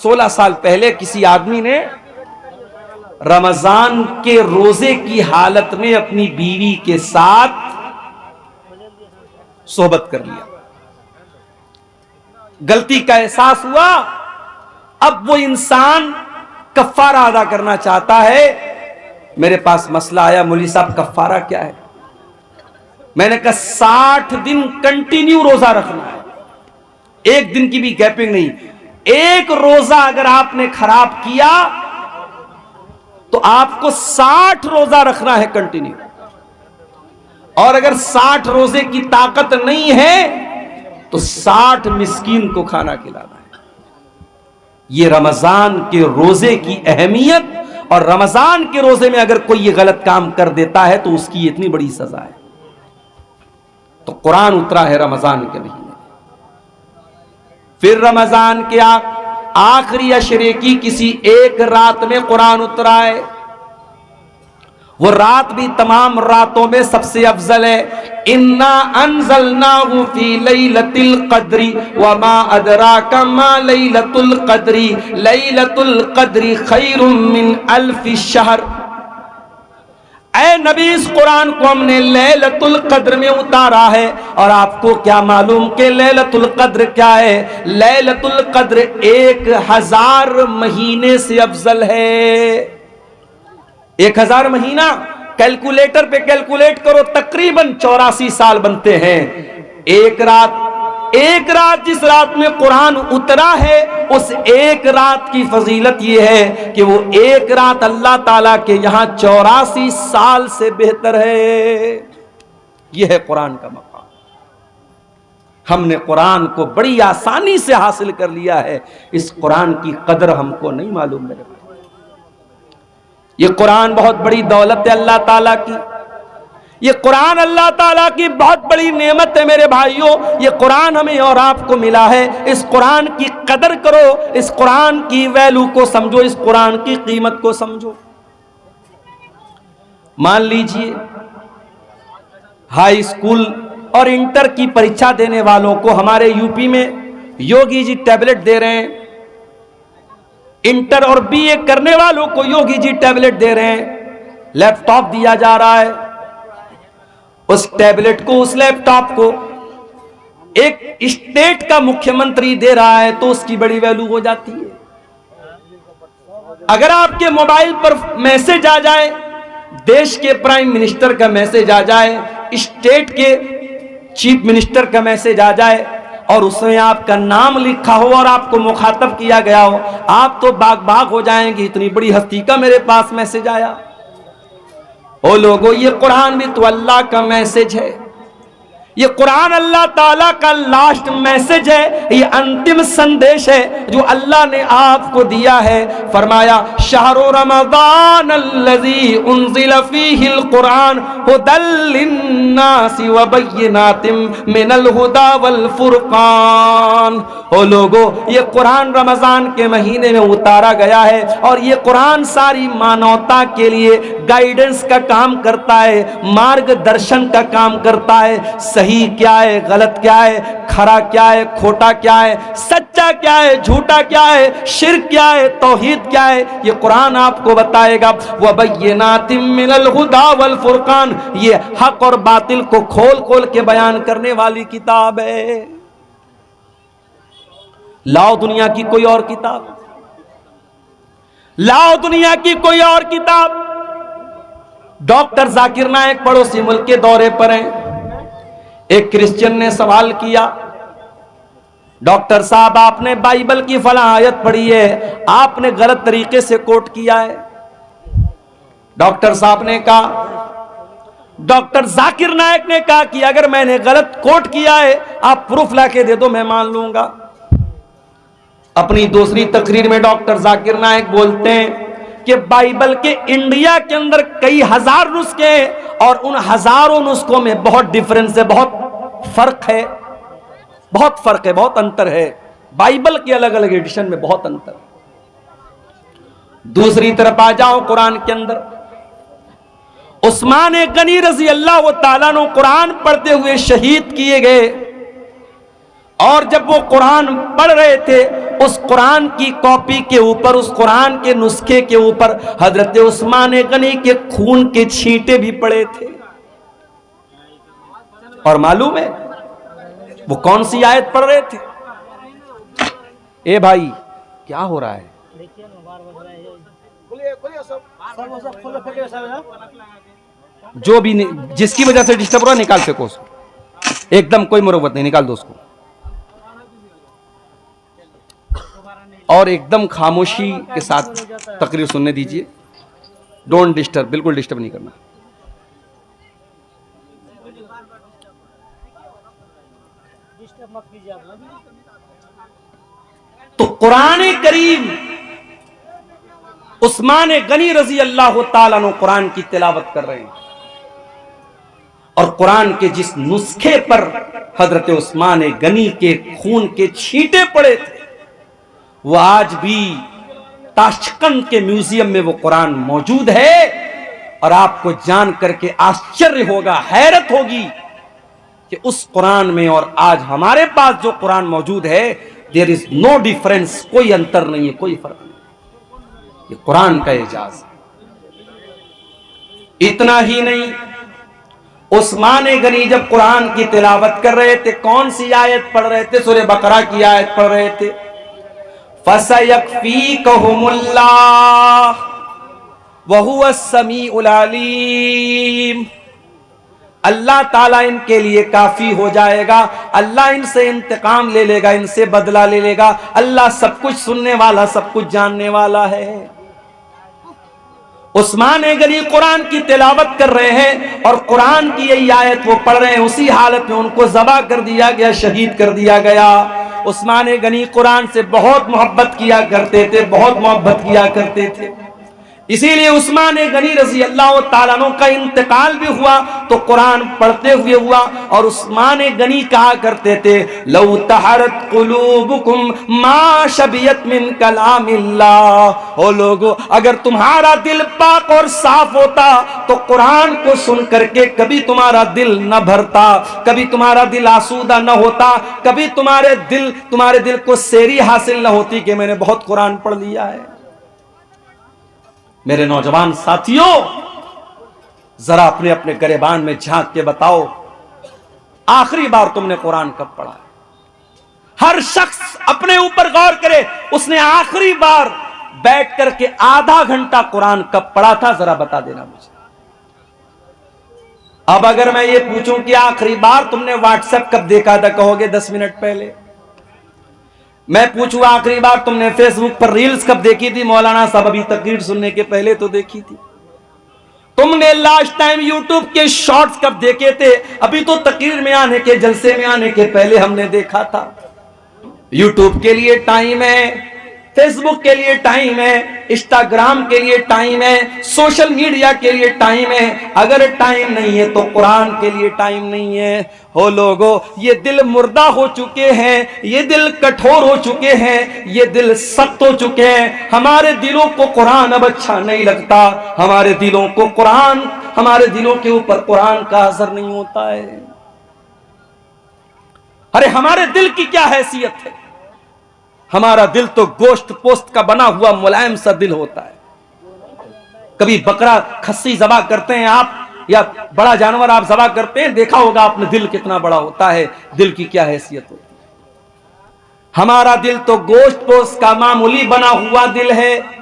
16 साल पहले किसी आदमी ने रमजान के रोजे की हालत में अपनी बीवी के साथ सोहबत कर लिया। गलती का एहसास हुआ। अब वो इंसान कफ्फारा अदा करना चाहता है। मेरे पास मसला आया, मौलवी साहब कफ्फारा क्या है? मैंने कहा 60 दिन कंटिन्यू रोजा रखना है, एक दिन की भी गैपिंग नहीं। एक रोजा अगर आपने खराब किया तो आपको 60 रोजा रखना है कंटिन्यू। और अगर 60 रोजे की ताकत नहीं है तो 60 मिस्कीन को खाना खिलाना है। यह रमजान के रोजे की अहमियत। और रमजान के रोजे में अगर कोई ये गलत काम कर देता है तो उसकी इतनी बड़ी सजा है। तो कुरान उतरा है रमजान के महीने। फिर रमजान के आखिरी अशरे की किसी एक रात में कुरान उतरा है। वो रात भी तमाम रातों में सबसे अफजल है। इन्ना अंज़लनाहु फी लैलतिल क़द्री व मा अदराका मा लैलतुल क़द्री लैलतुल क़द्री खैरुम मिन अल्फि शहर। ऐ नबी, इस कुरान को हमने लैलतुल क़द्र में उतारा है। और आपको क्या मालूम कि लैलतुल क़द्र क्या है? लैलतुल क़द्र 1000 महीने से अफजल है। 1000 महीना कैलकुलेटर पे कैलकुलेट करो, तकरीबन 84 साल बनते हैं। एक रात जिस रात में कुरान उतरा है, उस एक रात की फजीलत यह है कि वो एक रात अल्लाह ताला के यहां 84 साल से बेहतर है। यह है कुरान का मकाम। हमने कुरान को बड़ी आसानी से हासिल कर लिया है। इस कुरान की कदर हमको नहीं मालूम मेरे भाई। ये कुरान बहुत बड़ी दौलत है अल्लाह ताला की। ये कुरान अल्लाह ताला की बहुत बड़ी नेमत है मेरे भाइयों। ये कुरान हमें और आपको मिला है। इस कुरान की कदर करो, इस कुरान की वैल्यू को समझो, इस कुरान की कीमत को समझो। मान लीजिए हाई स्कूल और इंटर की परीक्षा देने वालों को हमारे यूपी में योगी जी टैबलेट दे रहे हैं। इंटर और बीए करने वालों को योगी जी टैबलेट दे रहे हैं। लैपटॉप दिया जा रहा है। उस टैबलेट को, उस लैपटॉप को एक स्टेट का मुख्यमंत्री दे रहा है तो उसकी बड़ी वैल्यू हो जाती है। अगर आपके मोबाइल पर मैसेज आ जाए, देश के प्राइम मिनिस्टर का मैसेज आ जाए, स्टेट के चीफ मिनिस्टर का मैसेज आ जाए और उसमें आपका नाम लिखा हो और आपको मुखातब किया गया हो, आप तो बाग हो जाएंगे, इतनी बड़ी हस्ती का मेरे पास मैसेज आया। ओ लोगों, ये कुरान भी तो अल्लाह का मैसेज है। ये कुरान अल्लाह ताला का लास्ट मैसेज है। ये अंतिम संदेश है जो अल्लाह ने आपको दिया है। फरमाया शहरो रमज़ान अल्लज़ी उन्ज़िल फ़ीहिल कुरान हुदल लिन्नासि व बय्यिनातिम मिनल हुदा वल फुरक़ान। ओ लोगो, ये कुरान रमज़ान के महीने में उतारा गया है और ये कुरान सारी मानवता के लिए गाइडेंस का काम करता है, मार्गदर्शन का काम करता है। सही क्या है, गलत क्या है, खरा क्या है, खोटा क्या है, सच्चा क्या है, झूठा क्या है, शिर्क क्या है, तौहीद क्या है, ये कुरान आपको बताएगा। व बय्यिनातिम मिनल हुदा वल फुरक़ान, ये हक और बातिल को खोल खोल के बयान करने वाली किताब है। लाओ दुनिया की कोई और किताब, लाओ दुनिया की कोई और किताब। डॉक्टर जाकिर नायक पड़ोसी मुल्क के दौरे पर हैं। एक क्रिश्चियन ने सवाल किया, डॉक्टर साहब आपने बाइबल की फला आयत पढ़ी है, आपने गलत तरीके से कोट किया है। डॉक्टर साहब ने कहा, डॉक्टर जाकिर नायक ने कहा कि अगर मैंने गलत कोट किया है आप प्रूफ लाके दे दो, मैं मान लूंगा। अपनी दूसरी तकरीर में डॉक्टर जाकिर नायक बोलते हैं कि बाइबल के इंडिया के अंदर कई हजार नुस्खे हैं और उन हजारों नुस्खों में बहुत डिफरेंस है, बहुत फर्क है, बहुत अंतर है। बाइबल के अलग अलग एडिशन में बहुत अंतर। दूसरी तरफ आ जाओ कुरान के अंदर, उस्मान गनी रजी अल्लाह ताला ने कुरान पढ़ते हुए शहीद किए गए और जब वो कुरान पढ़ रहे थे उस कुरान की कॉपी के ऊपर, उस कुरान के नुस्खे के ऊपर हजरत उस्मान गनी के खून के छींटे भी पड़े थे। और मालूम है वो कौन सी आयत पढ़ रहे थे? ए भाई क्या हो रहा है? जो भी जिसकी वजह से डिस्टर्ब हो रहा निकाल फेंको उसको, एकदम कोई मुरव्वत नहीं, निकाल दो उसको। और एकदम खामोशी के साथ तकरीर सुनने दीजिए, डोंट डिस्टर्ब, बिल्कुल डिस्टर्ब नहीं करना। तो कुरान करीम, उस्मान गनी रजी अल्लाह ताला अन्हु कुरान की तिलावत कर रहे हैं, और कुरान के जिस नुस्खे पर हजरत उस्मान गनी के खून के छींटे पड़े थे, वो आज भी ताशकंद के म्यूजियम में वो कुरान मौजूद है। और आपको जान करके आश्चर्य होगा, हैरत होगी कि उस कुरान में और आज हमारे पास जो कुरान मौजूद है, देयर इज नो डिफरेंस, कोई अंतर नहीं है, कोई फर्क नहीं। ये कुरान का एजाज। इतना ही नहीं, उस्मान गनी जब कुरान की तिलावत कर रहे थे, कौन सी आयत पढ़ रहे थे? सूरह बकरा की आयत पढ़ रहे थे, फसयकफीकहुमुल्लाह वहुवस समीउल अलीम। अल्लाह ताला इनके लिए काफी हो जाएगा, अल्लाह इनसे इंतकाम ले लेगा, इनसे बदला ले लेगा। अल्लाह सब कुछ सुनने वाला, सब कुछ जानने वाला है। उस्मान गनी कुरान की तिलावत कर रहे हैं और कुरान की यही आयत वो पढ़ रहे हैं, उसी हालत में उनको ज़बा कर दिया गया, शहीद कर दिया गया। उस्मान गनी कुरान से बहुत मोहब्बत किया करते थे, बहुत मोहब्बत किया करते थे। इसीलिए उस्मान गनी रजी अल्लाह ताला अन्हु का इंतकाल भी हुआ तो कुरान पढ़ते हुए हुआ। और उस्मान गनी कहा करते थे, लौ तहरत कुलूबुकुम मा शबियत मिन कलामिल्लाह। ओ लोगो, अगर तुम्हारा दिल पाक और साफ होता तो कुरान को सुन करके कभी तुम्हारा दिल न भरता, कभी तुम्हारा दिल आसूदा न होता, कभी तुम्हारे दिल को सेरी हासिल न होती कि मैंने बहुत कुरान पढ़ लिया है। मेरे नौजवान साथियों, जरा अपने अपने गिरेबान में झांक के बताओ, आखिरी बार तुमने कुरान कब पढ़ा है? हर शख्स अपने ऊपर गौर करे, उसने आखिरी बार बैठ करके आधा घंटा कुरान कब पढ़ा था? जरा बता देना मुझे। अब अगर मैं ये पूछूं कि आखिरी बार तुमने व्हाट्सएप कब देखा था, कहोगे 10 मिनट पहले। मैं पूछूं आखिरी बार तुमने फेसबुक पर रील्स कब देखी थी? मौलाना साहब अभी तकरीर सुनने के पहले तो देखी थी। तुमने लास्ट टाइम यूट्यूब के शॉर्ट्स कब देखे थे? अभी तो तकरीर में आने के, जलसे में आने के पहले हमने देखा था। यूट्यूब के लिए टाइम है, फेसबुक के लिए टाइम है, इंस्टाग्राम के लिए टाइम है, सोशल मीडिया के लिए टाइम है। अगर टाइम नहीं है तो कुरान के लिए टाइम नहीं है। हो लोगों, ये दिल मुर्दा हो चुके हैं, ये दिल कठोर हो चुके हैं, ये दिल सख्त हो चुके हैं। हमारे दिलों को कुरान अब अच्छा नहीं लगता, हमारे दिलों को कुरान, हमारे दिलों के ऊपर कुरान का असर नहीं होता है। अरे हमारे दिल की क्या हैसियत है? हमारा दिल तो गोश्त पोस्त का बना हुआ मुलायम सा दिल होता है। कभी बकरा खस्सी ज़बा करते हैं आप, या बड़ा जानवर आप ज़बा करते हैं, देखा होगा आपने दिल कितना बड़ा होता है, दिल की क्या हैसियत होती है। हमारा दिल तो गोश्त पोस्त का मामूली बना हुआ दिल है।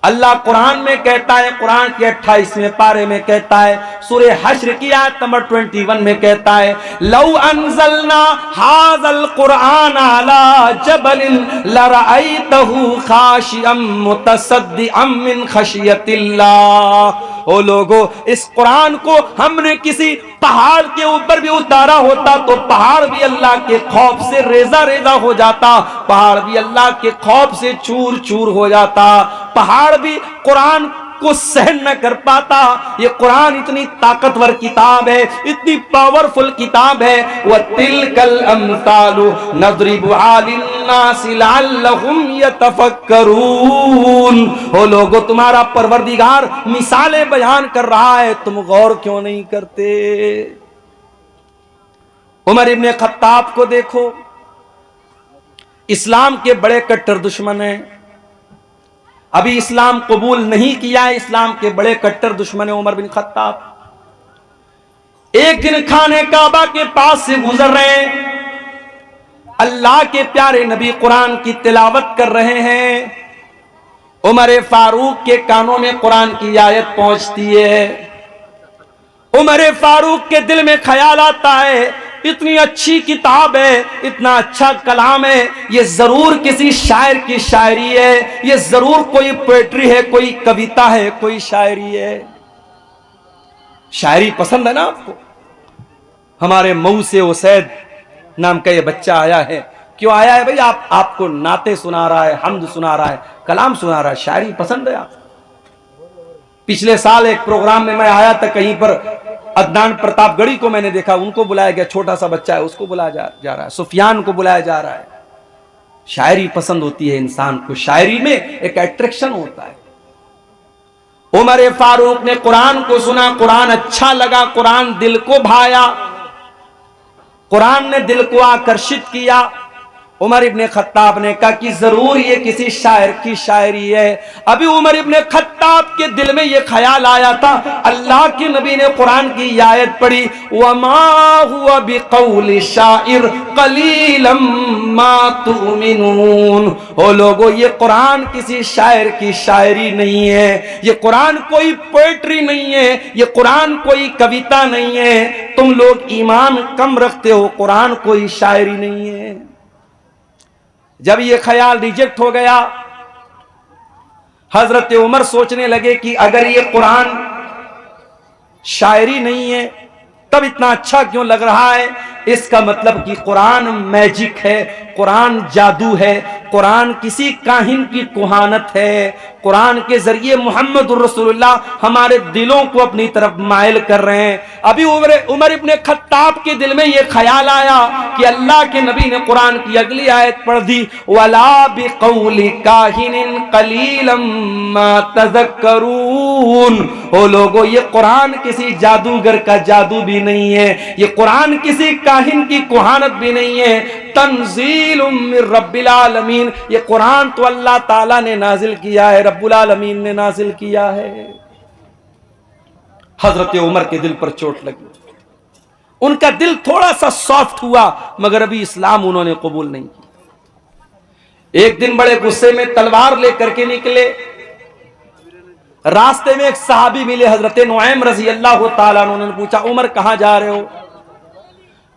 अल्लाह कुरान में कहता है, कुरान के 28वें पारे में कहता है, सूरह हश्र की आयत नंबर 21 में कहता है, लौ अंज़लना हाज़ल कुरान अला जबलिन लरअयतहु खाशिअम मुतसद्दिअम मिन खशियतिल्लाह। ओ लोगो, इस कुरान को हमने किसी पहाड़ के ऊपर भी उतारा होता तो पहाड़ भी अल्लाह के खौफ से रेजा रेजा हो जाता, पहाड़ भी अल्लाह के खौफ से चूर चूर हो जाता, पहाड़ भी कुरान को सहन न कर पाता। ये कुरान इतनी ताकतवर किताब है, इतनी पावरफुल किताब है। व तिलकल अमसालु नदरिबु लिन्नासि लअल्लहुम यतफक्करून। ओ लोगो, तुम्हारा परवरदिगार मिसालें बयान कर रहा है, तुम गौर क्यों नहीं करते? उमर इब्ने खत्ताब को देखो, इस्लाम के बड़े कट्टर दुश्मन हैं, अभी इस्लाम कबूल नहीं किया है, इस्लाम के बड़े कट्टर दुश्मन है उमर बिन खत्ताब। एक दिन खाने काबा के पास से गुजर रहे हैं, अल्लाह के प्यारे नबी कुरान की तिलावत कर रहे हैं, उमर फारूक के कानों में कुरान की आयत पहुंचती है। उमर फारूक के दिल में ख्याल आता है, इतनी अच्छी किताब है, इतना अच्छा कलाम है, ये जरूर किसी शायर की शायरी है, ये जरूर कोई पोएट्री है, कोई कविता है, कोई शायरी है। शायरी पसंद है ना आपको? हमारे मऊ से उसैद नाम का ये बच्चा आया है। क्यों आया है भाई? आपको नाते सुना रहा है, हम्द सुना रहा है, कलाम सुना रहा है, शायरी पसंद है आप? पिछले साल एक प्रोग्राम में मैं आया था, कहीं पर अदनान प्रतापगढ़ी को मैंने देखा, उनको बुलाया गया, छोटा सा बच्चा है, उसको बुलाया जा रहा है, सुफियान को बुलाया जा रहा है। शायरी पसंद होती है इंसान को, शायरी में एक अट्रैक्शन होता है। उमर फारूक ने कुरान को सुना, कुरान अच्छा लगा, कुरान दिल को भाया, कुरान ने दिल को आकर्षित किया। उमर इब्ने खत्ताब ने कहा कि जरूर ये किसी शायर की शायरी है। अभी उमर इब्ने खत्ताब के दिल में ये ख्याल आया था, अल्लाह के नबी ने कुरान की आयत पढ़ी, वमा हुआ बिकौल शाइर कलीलम मा तुमिनून। ओ लोगो, ये कुरान किसी शायर की शायरी नहीं है, ये कुरान कोई पोएट्री नहीं है, ये कुरान कोई कविता नहीं है। तुम लोग ईमान कम रखते हो, कुरान कोई शायरी नहीं है। जब ये ख्याल रिजेक्ट हो गया, हजरत उमर सोचने लगे कि अगर ये कुरान शायरी नहीं है तब इतना अच्छा क्यों लग रहा है? इसका मतलब कि कुरान मैजिक है, कुरान जादू है, कुरान किसी काहिन की कुहानत है। कुरान के जरिए मोहम्मद रसूलुल्लाह हमारे दिलों को अपनी तरफ मायल कर रहे हैं। अभी उमर इब्ने खत्ताब के दिल में यह ख्याल आया कि अल्लाह के नबी ने कुरान की अगली आयत पढ़ दी, वला बिकौली काहिनिन कलीलम मा तज़क्करून। ओ लोगो, ये कुरान किसी जादूगर का जादू भी नहीं है, ये कुरान किसी काहिन की कुहानत भी नहीं है। तंजीलुम मिर रब्बिल आलमीन, ये कुरान तो अल्लाह ताला ने नाजिल किया है, रब्बुल आलमीन ने नाजिल किया है। हजरत उमर के दिल पर चोट लगी, उनका दिल थोड़ा सा सॉफ्ट हुआ, मगर अभी इस्लाम उन्होंने कबूल नहीं किया। एक दिन बड़े गुस्से में तलवार लेकर के निकले, रास्ते में एक सहाबी मिले, हजरत नुआइम रजी अल्लाह ताला अन्हु। उन्होंने पूछा, उमर कहां जा रहे हो?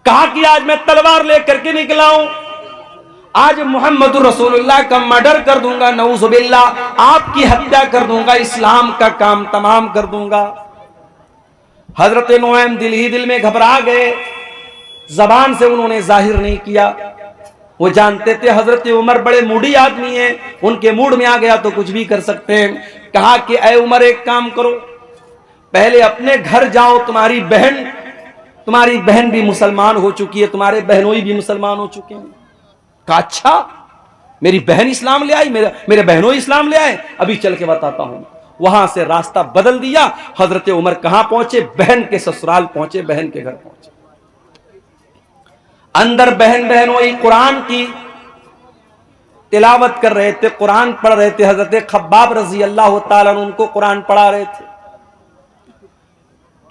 कहा कि आज मैं तलवार लेकर के निकला हूं, आज मोहम्मद रसूलुल्लाह का मर्डर कर दूंगा, नऊजुबिल्लाह, आपकी हत्या कर दूंगा, इस्लाम का काम तमाम कर दूंगा। हजरत नुआइम दिल ही दिल में घबरा गए, जबान से उन्होंने जाहिर नहीं किया। वो जानते थे हजरत उमर बड़े मूडी आदमी हैं, उनके मूड में आ गया तो कुछ भी कर सकते हैं। कहा कि ऐ उमर, एक काम करो, पहले अपने घर जाओ, तुम्हारी बहन भी मुसलमान हो चुकी है, तुम्हारे बहनोई भी मुसलमान हो चुके हैं। कहा अच्छा, मेरी बहन इस्लाम ले आई, मेरे बहनोई इस्लाम ले आए, अभी चल के बताता हूं। वहां से रास्ता बदल दिया, हजरत उमर कहां पहुंचे? बहन के ससुराल पहुंचे, बहन के घर पहुंचे। अंदर बहनोई कुरान की तिलावत कर रहे थे, कुरान पढ़ रहे थे। हजरत खब्बाब रजी अल्लाह ताला उनको कुरान पढ़ा रहे थे।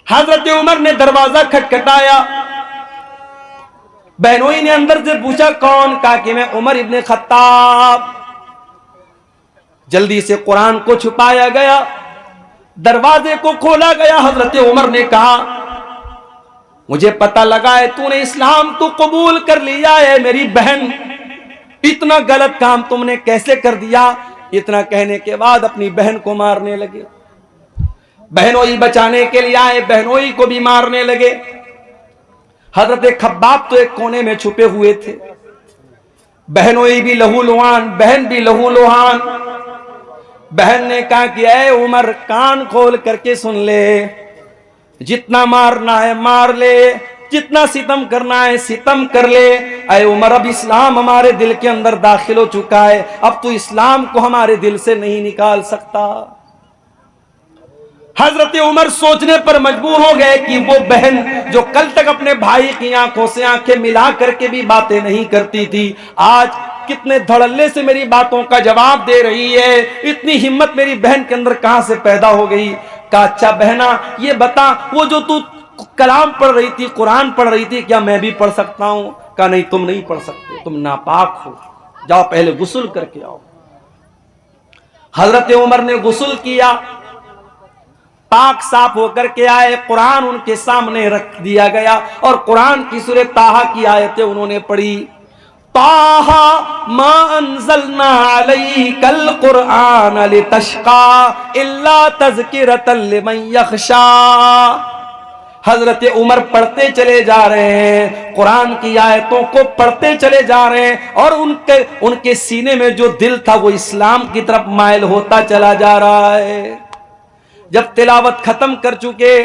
हजरत उमर ने दरवाजा खटखटाया, बहनोई ने अंदर से पूछा कौन? कहा कि मैं उमर इब्ने खत्ताब। जल्दी से कुरान को छुपाया गया, दरवाजे को खोला गया। हजरत उमर ने कहा, मुझे पता लगा है तूने इस्लाम तो कबूल कर लिया है, मेरी बहन, इतना गलत काम तुमने कैसे कर दिया? इतना कहने के बाद अपनी बहन को मारने लगे। बहनोई बचाने के लिए आए, बहनोई को भी मारने लगे। हजरत खब्बाब तो एक कोने में छुपे हुए थे, बहनोई भी लहूलुहान, बहन भी लहूलुहान। बहन ने कहा कि ऐ उमर, कान खोल करके सुन ले, जितना मारना है मार ले, जितना सितम करना है सितम कर ले। ऐ उमर, अब इस्लाम हमारे दिल के अंदर दाखिल हो चुका है, अब तो इस्लाम को हमारे दिल से नहीं निकाल सकता। हजरत उमर सोचने पर मजबूर हो गए कि वो बहन जो कल तक अपने भाई की आंखों से आंखें मिला करके भी बातें नहीं करती थी, आज कितने धड़ल्ले से मेरी बातों का जवाब दे रही है, इतनी हिम्मत मेरी बहन के अंदर कहां से पैदा हो गई। कहा अच्छा बहना ये बता, वो जो तू कलाम पढ़ रही थी, कुरान पढ़ रही थी, क्या मैं भी पढ़ सकता हूं? कहा नहीं तुम नहीं पढ़ सकते, तुम नापाक हो, जाओ पहले गुस्ल करके आओ। हजरत उमर ने गुस्ल किया, पाक साफ होकर के आए, कुरान उनके सामने रख दिया गया और कुरान की सूरह ताहा की आयतें उन्होंने पढ़ी। ताहा मा अंज़लना अलैकल कुरआन लितशका इल्ला तज़किरतल लिमन यख़शा। हजरत उमर पढ़ते चले जा रहे हैं, कुरान की आयतों को पढ़ते चले जा रहे हैं और उनके सीने में जो दिल था वो इस्लाम की तरफ माइल होता चला जा रहा है। जब तिलावत खत्म कर चुके,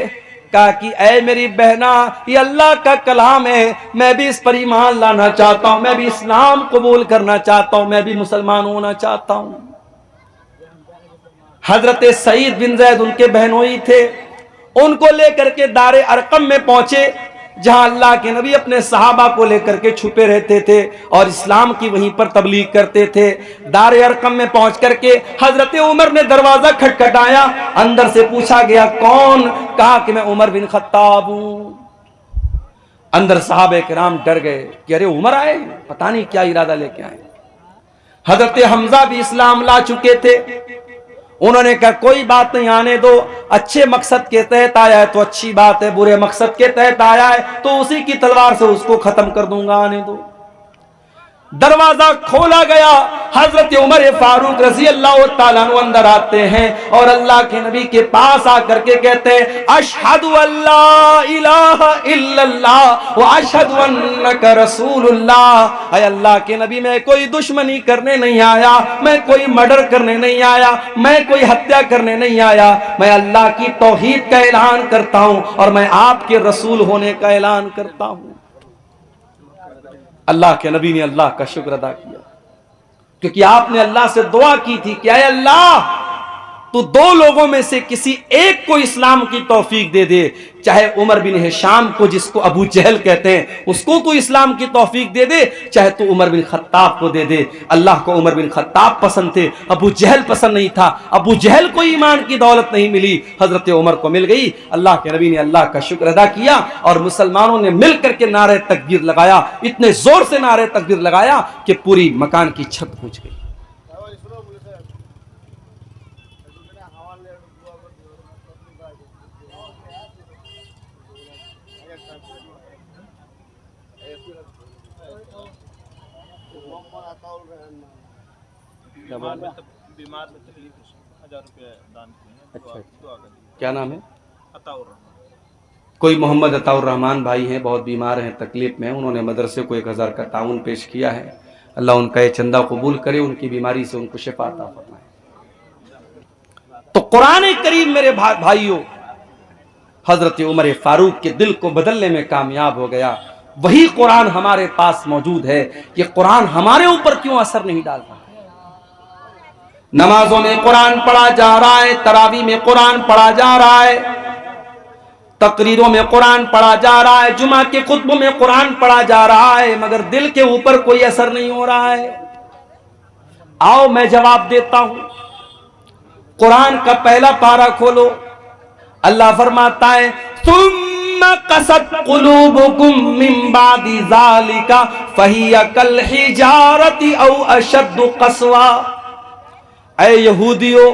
कहा कि ऐ मेरी बहना, ये अल्लाह का कलाम है, मैं भी इस पर ईमान लाना चाहता हूं, मैं भी इस्लाम कबूल करना चाहता हूं, मैं भी मुसलमान होना चाहता हूं। हजरत सईद बिन जैद उनके बहनोई थे, उनको लेकर के दारे अरकम में पहुंचे, जहां अल्लाह के नबी अपने सहाबा को लेकर के छुपे रहते थे और इस्लाम की वहीं पर तबलीग करते थे। दारे अरकम में पहुंच करके हजरत उमर ने दरवाजा खटखटाया, अंदर से पूछा गया कौन? कहा कि मैं उमर बिन खत्ताब हूं। अंदर सहाबे किराम डर गए कि अरे उमर आए, पता नहीं क्या इरादा लेके आए। हजरत हमजा भी इस्लाम ला चुके थे, उन्होंने कहा कोई बात नहीं, आने दो, अच्छे मकसद के तहत आया है तो अच्छी बात है, बुरे मकसद के तहत आया है तो उसी की तलवार से उसको खत्म कर दूंगा, आने दो। दरवाजा खोला गया, हजरत उमर फारूक रजी अल्लाह ताला अन्हु अंदर आते हैं और अल्लाह के नबी के पास आकर के कहते हैं अशहदु अल्ला इलाहा इल्लल्लाह व अशहदु अन्नका रसूलुल्लाह। ऐ अल्लाह के नबी, मैं कोई दुश्मनी करने नहीं आया, मैं कोई मर्डर करने नहीं आया, मैं कोई हत्या करने नहीं आया, मैं अल्लाह की तौहीद का ऐलान करता हूं और मैं आपके रसूल होने का ऐलान करता हूं। अल्लाह के नबी ने अल्लाह का शुक्र अदा किया, क्योंकि आपने अल्लाह से दुआ की थी कि ऐ अल्लाह, तू दो लोगों में से किसी एक को इस्लाम की तौफीक दे दे, चाहे उमर बिन हिशाम को, जिसको अबू जहल कहते हैं, उसको तू इस्लाम की तौफीक दे दे, चाहे तू उमर बिन खत्ताब को दे दे। अल्लाह को उमर बिन खत्ताब पसंद थे, अबू जहल पसंद नहीं था। अबू जहल को ईमान की दौलत नहीं मिली, हजरत उमर को मिल गई। अल्लाह के नबी ने अल्लाह का शुक्र अदा किया और मुसलमानों ने मिल करके नारे तकबीर लगाया, इतने जोर से नारे तकबीर लगाया कि पूरी मकान की छत पूछ गई। बीमार में तकलीफ 1000 रुपये दान किए। अच्छा, क्या नाम है? अताउर। कोई मोहम्मद अताउर रहमान भाई हैं, बहुत बीमार हैं, तकलीफ में, उन्होंने मदरसे को 1000 का ताउन पेश किया है। अल्लाह उनका ये चंदा कबूल करे, उनकी बीमारी से उनको शिफा अता फरमाए। तो कुरान करीम मेरे भाइयों हजरत उमर फारूक के दिल को बदलने में कामयाब हो गया। वही कुरान हमारे पास मौजूद है। ये कुरान हमारे ऊपर क्यों असर नहीं डाल रहा? नमाजों में कुरान पढ़ा जा रहा है, तरावी में कुरान पढ़ा जा रहा है, तकरीरों में कुरान पढ़ा जा रहा है, जुमा के खुतबों में कुरान पढ़ा जा रहा है, मगर दिल के ऊपर कोई असर नहीं हो रहा है। आओ मैं जवाब देता हूं। कुरान का पहला पारा खोलो, अल्लाह फरमाता है सुम्मा कसत कुलूबुकुम मिन बादि ज़ालिका फहिया कल हिजारति औ अशद्दु कसवा। ऐ यहूदियों,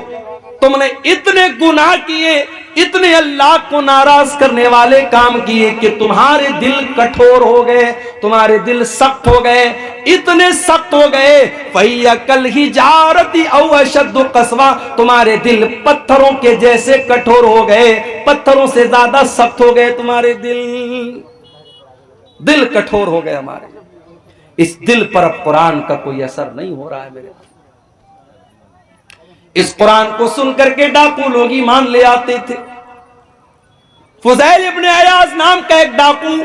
तुमने इतने गुनाह किए, इतने अल्लाह को नाराज करने वाले काम किए कि तुम्हारे दिल कठोर हो गए, तुम्हारे दिल सख्त हो गए, इतने सख्त हो गए फहिया कल हिजारति औ अशद्दु कसवा, तुम्हारे दिल पत्थरों के जैसे कठोर हो गए, पत्थरों से ज्यादा सख्त हो गए तुम्हारे दिल कठोर हो गए हमारे। इस दिल पर अब कुरान का कोई असर नहीं हो रहा है मेरे। इस कुरान को सुन करके डाकू लोग ईमान ले आते थे। फुज़ैल इब्न अयाज नाम का एक डाकू,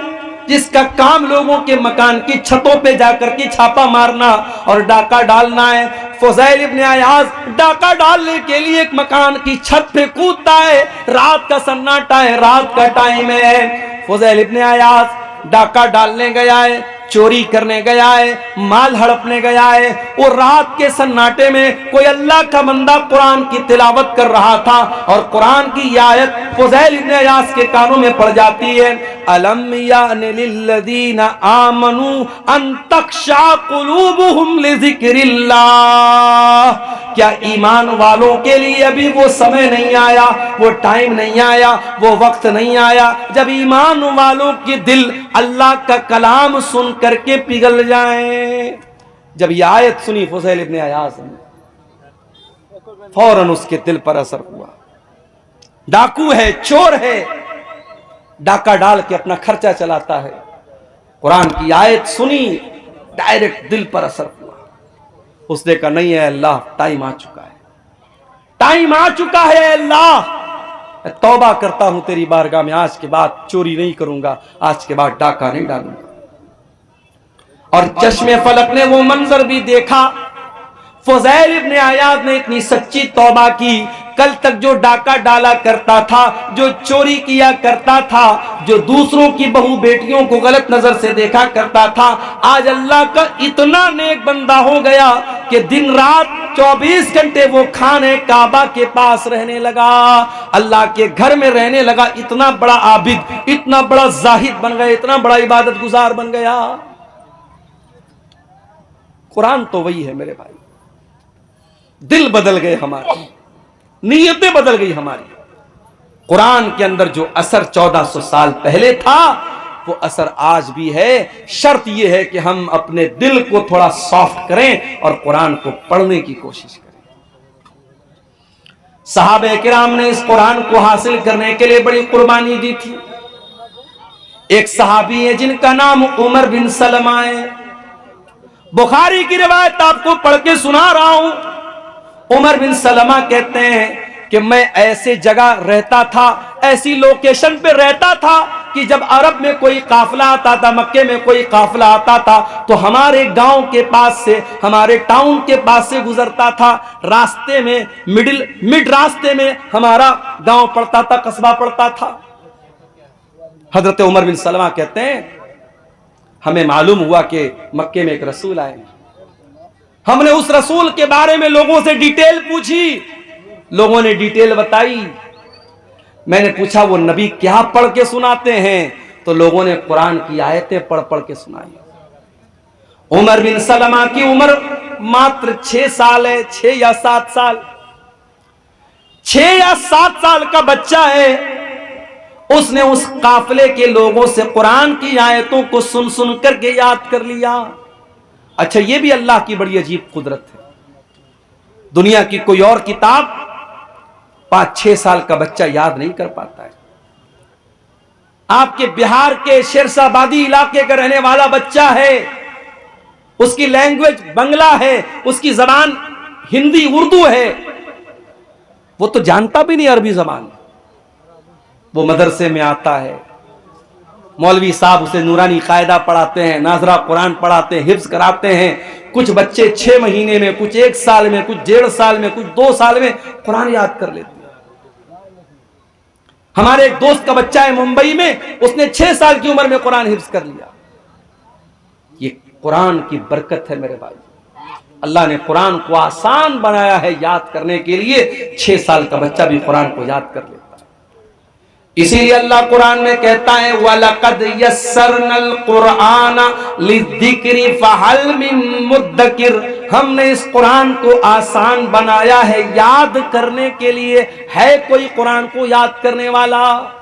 जिसका काम लोगों के मकान की छतों पे जाकर के छापा मारना और डाका डालना है। फुज़ैल इब्न अयाज डाका डालने के लिए एक मकान की छत पे कूदता है। रात का सन्नाटा है, रात का टाइम है। फुज़ैल इब्न अयाज डाका डालने गया है, चोरी करने गया है, माल हड़पने गया है, और रात के सन्नाटे में कोई अल्लाह का बंदा कुरान की तिलावत कर रहा था और कुरान की ये आयत फुज़ैल इब्न अयास के कानों में पड़ जाती है, अलम यानि लिल्लज़ीना आमनू अन तख्शा कुलूबुहुम लिज़िक्रिल्लाह, क्या ईमान वालों के लिए अभी वो समय नहीं आया, वो टाइम नहीं आया, वो वक्त नहीं आया जब ईमान वालों के दिल अल्लाह का कलाम सुन करके पिघल जाएं। जब ये आयत सुनी फुज़ैल इब्न अयास ने, फौरन उसके दिल पर असर हुआ। डाकू है, चोर है, डाका डाल के अपना खर्चा चलाता है। कुरान की आयत सुनी, डायरेक्ट दिल पर असर हुआ। उसने कहा नहीं है अल्लाह, टाइम आ चुका है, टाइम आ चुका है अल्लाह, मैं तौबा करता हूं तेरी बारगाह में, आज के बाद चोरी नहीं करूंगा, आज के बाद डाका नहीं डालूंगा। और चश्मे फलक ने वो मंजर भी देखा। फुज़ैल इब्न अयास ने इतनी सच्ची तौबा की, कल तक जो डाका डाला करता था, जो चोरी किया करता था, जो दूसरों की बहू बेटियों को गलत नजर से देखा करता था, आज अल्लाह का इतना नेक बंदा हो गया कि दिन रात 24 घंटे वो खाने काबा के पास रहने लगा, अल्लाह के घर में रहने लगा। इतना बड़ा आबिद, इतना बड़ा जाहिद बन गया, इतना बड़ा इबादत गुजार बन गया। कुरान तो वही है मेरे भाई। दिल बदल गए हमारे, नीयतें बदल गई हमारी। कुरान के अंदर जो असर 1400 साल पहले था वो असर आज भी है। शर्त यह है कि हम अपने दिल को थोड़ा सॉफ्ट करें और कुरान को पढ़ने की कोशिश करें। सहाबे किराम ने इस कुरान को हासिल करने के लिए बड़ी कुर्बानी दी थी। एक सहाबी है जिनका नाम उमर बिन सलमा है। बुखारी की रिवायत आपको पढ़ के सुना रहा हूं। उमर बिन सलमा कहते हैं कि मैं ऐसे जगह रहता था, ऐसी लोकेशन पे रहता था कि जब अरब में कोई काफिला आता था, मक्के में कोई काफिला आता था, तो हमारे गांव के पास से, हमारे टाउन के पास से गुजरता था। रास्ते में मिड रास्ते में हमारा गांव पड़ता था, कस्बा पड़ता था। हजरत उमर बिन सलमा कहते हैं हमें मालूम हुआ कि मक्के में एक रसूल आए। हमने उस रसूल के बारे में लोगों से डिटेल पूछी, लोगों ने डिटेल बताई। मैंने पूछा वो नबी क्या पढ़ के सुनाते हैं, तो लोगों ने कुरान की आयतें पढ़ पढ़ के सुनाई। उमर बिन सलमा की उम्र मात्र 6 साल है, 6 या 7 साल, 6 या 7 साल का बच्चा है। उसने उस काफिले के लोगों से कुरान की आयतों को सुन सुन करके याद कर लिया। अच्छा, यह भी अल्लाह की बड़ी अजीब कुदरत है। दुनिया की कोई और किताब 5-6 साल का बच्चा याद नहीं कर पाता है। आपके बिहार के शेरशाबादी इलाके का रहने वाला बच्चा है, उसकी लैंग्वेज बंगला है, उसकी जबान हिंदी उर्दू है, वो तो जानता भी नहीं अरबी जबान। वो मदरसे में आता है, मौलवी साहब उसे नूरानी कायदा पढ़ाते हैं, नाजरा कुरान पढ़ाते हैं, हिफ्ज कराते हैं। कुछ बच्चे 6 महीने में, कुछ 1 साल में, कुछ 1.5 साल में, कुछ 2 साल में कुरान याद कर लेते हैं। हमारे एक दोस्त का बच्चा है मुंबई में, उसने 6 साल की उम्र में कुरान हिफ्ज कर लिया। ये कुरान की बरकत है मेरे भाई। अल्लाह ने कुरान को आसान बनाया है याद करने के लिए। 6 साल का बच्चा भी कुरान को याद कर लेता है। इसीलिए अल्लाह कुरान में कहता है वलक़द यस्सरनल कुरआन लिज़िक्रि फहल मिन मुद्दकिर, हमने इस कुरान को आसान बनाया है याद करने के लिए, है कोई कुरान को याद करने वाला?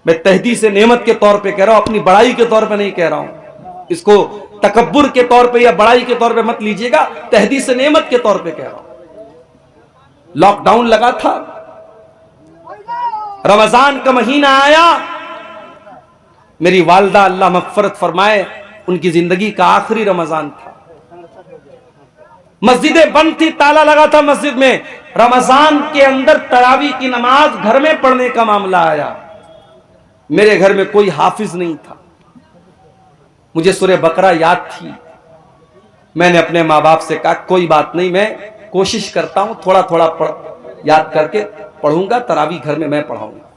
मैं तहदी से नेमत के तौर पे कह रहा हूं, अपनी बड़ाई के तौर पे नहीं कह रहा हूं। इसको तकब्बुर के तौर पे या बड़ाई के तौर पे मत लीजिएगा, तहदी से नेमत के तौर पे कह रहा हूं। लॉकडाउन लगा था, रमजान का महीना आया, मेरी वालदा अल्लाह मग़फ़िरत फरमाए, उनकी जिंदगी का आखिरी रमजान था। मस्जिदें बंद थी, ताला लगा था मस्जिद में। रमजान के अंदर तरावी की नमाज घर में पढ़ने का मामला आया। मेरे घर में कोई हाफिज नहीं था, मुझे सूरह बकरा याद थी। मैंने अपने माँ बाप से कहा कोई बात नहीं, मैं कोशिश करता हूं, थोड़ा थोड़ा याद करके पढ़ूंगा, तरावी घर में मैं पढ़ाऊंगा।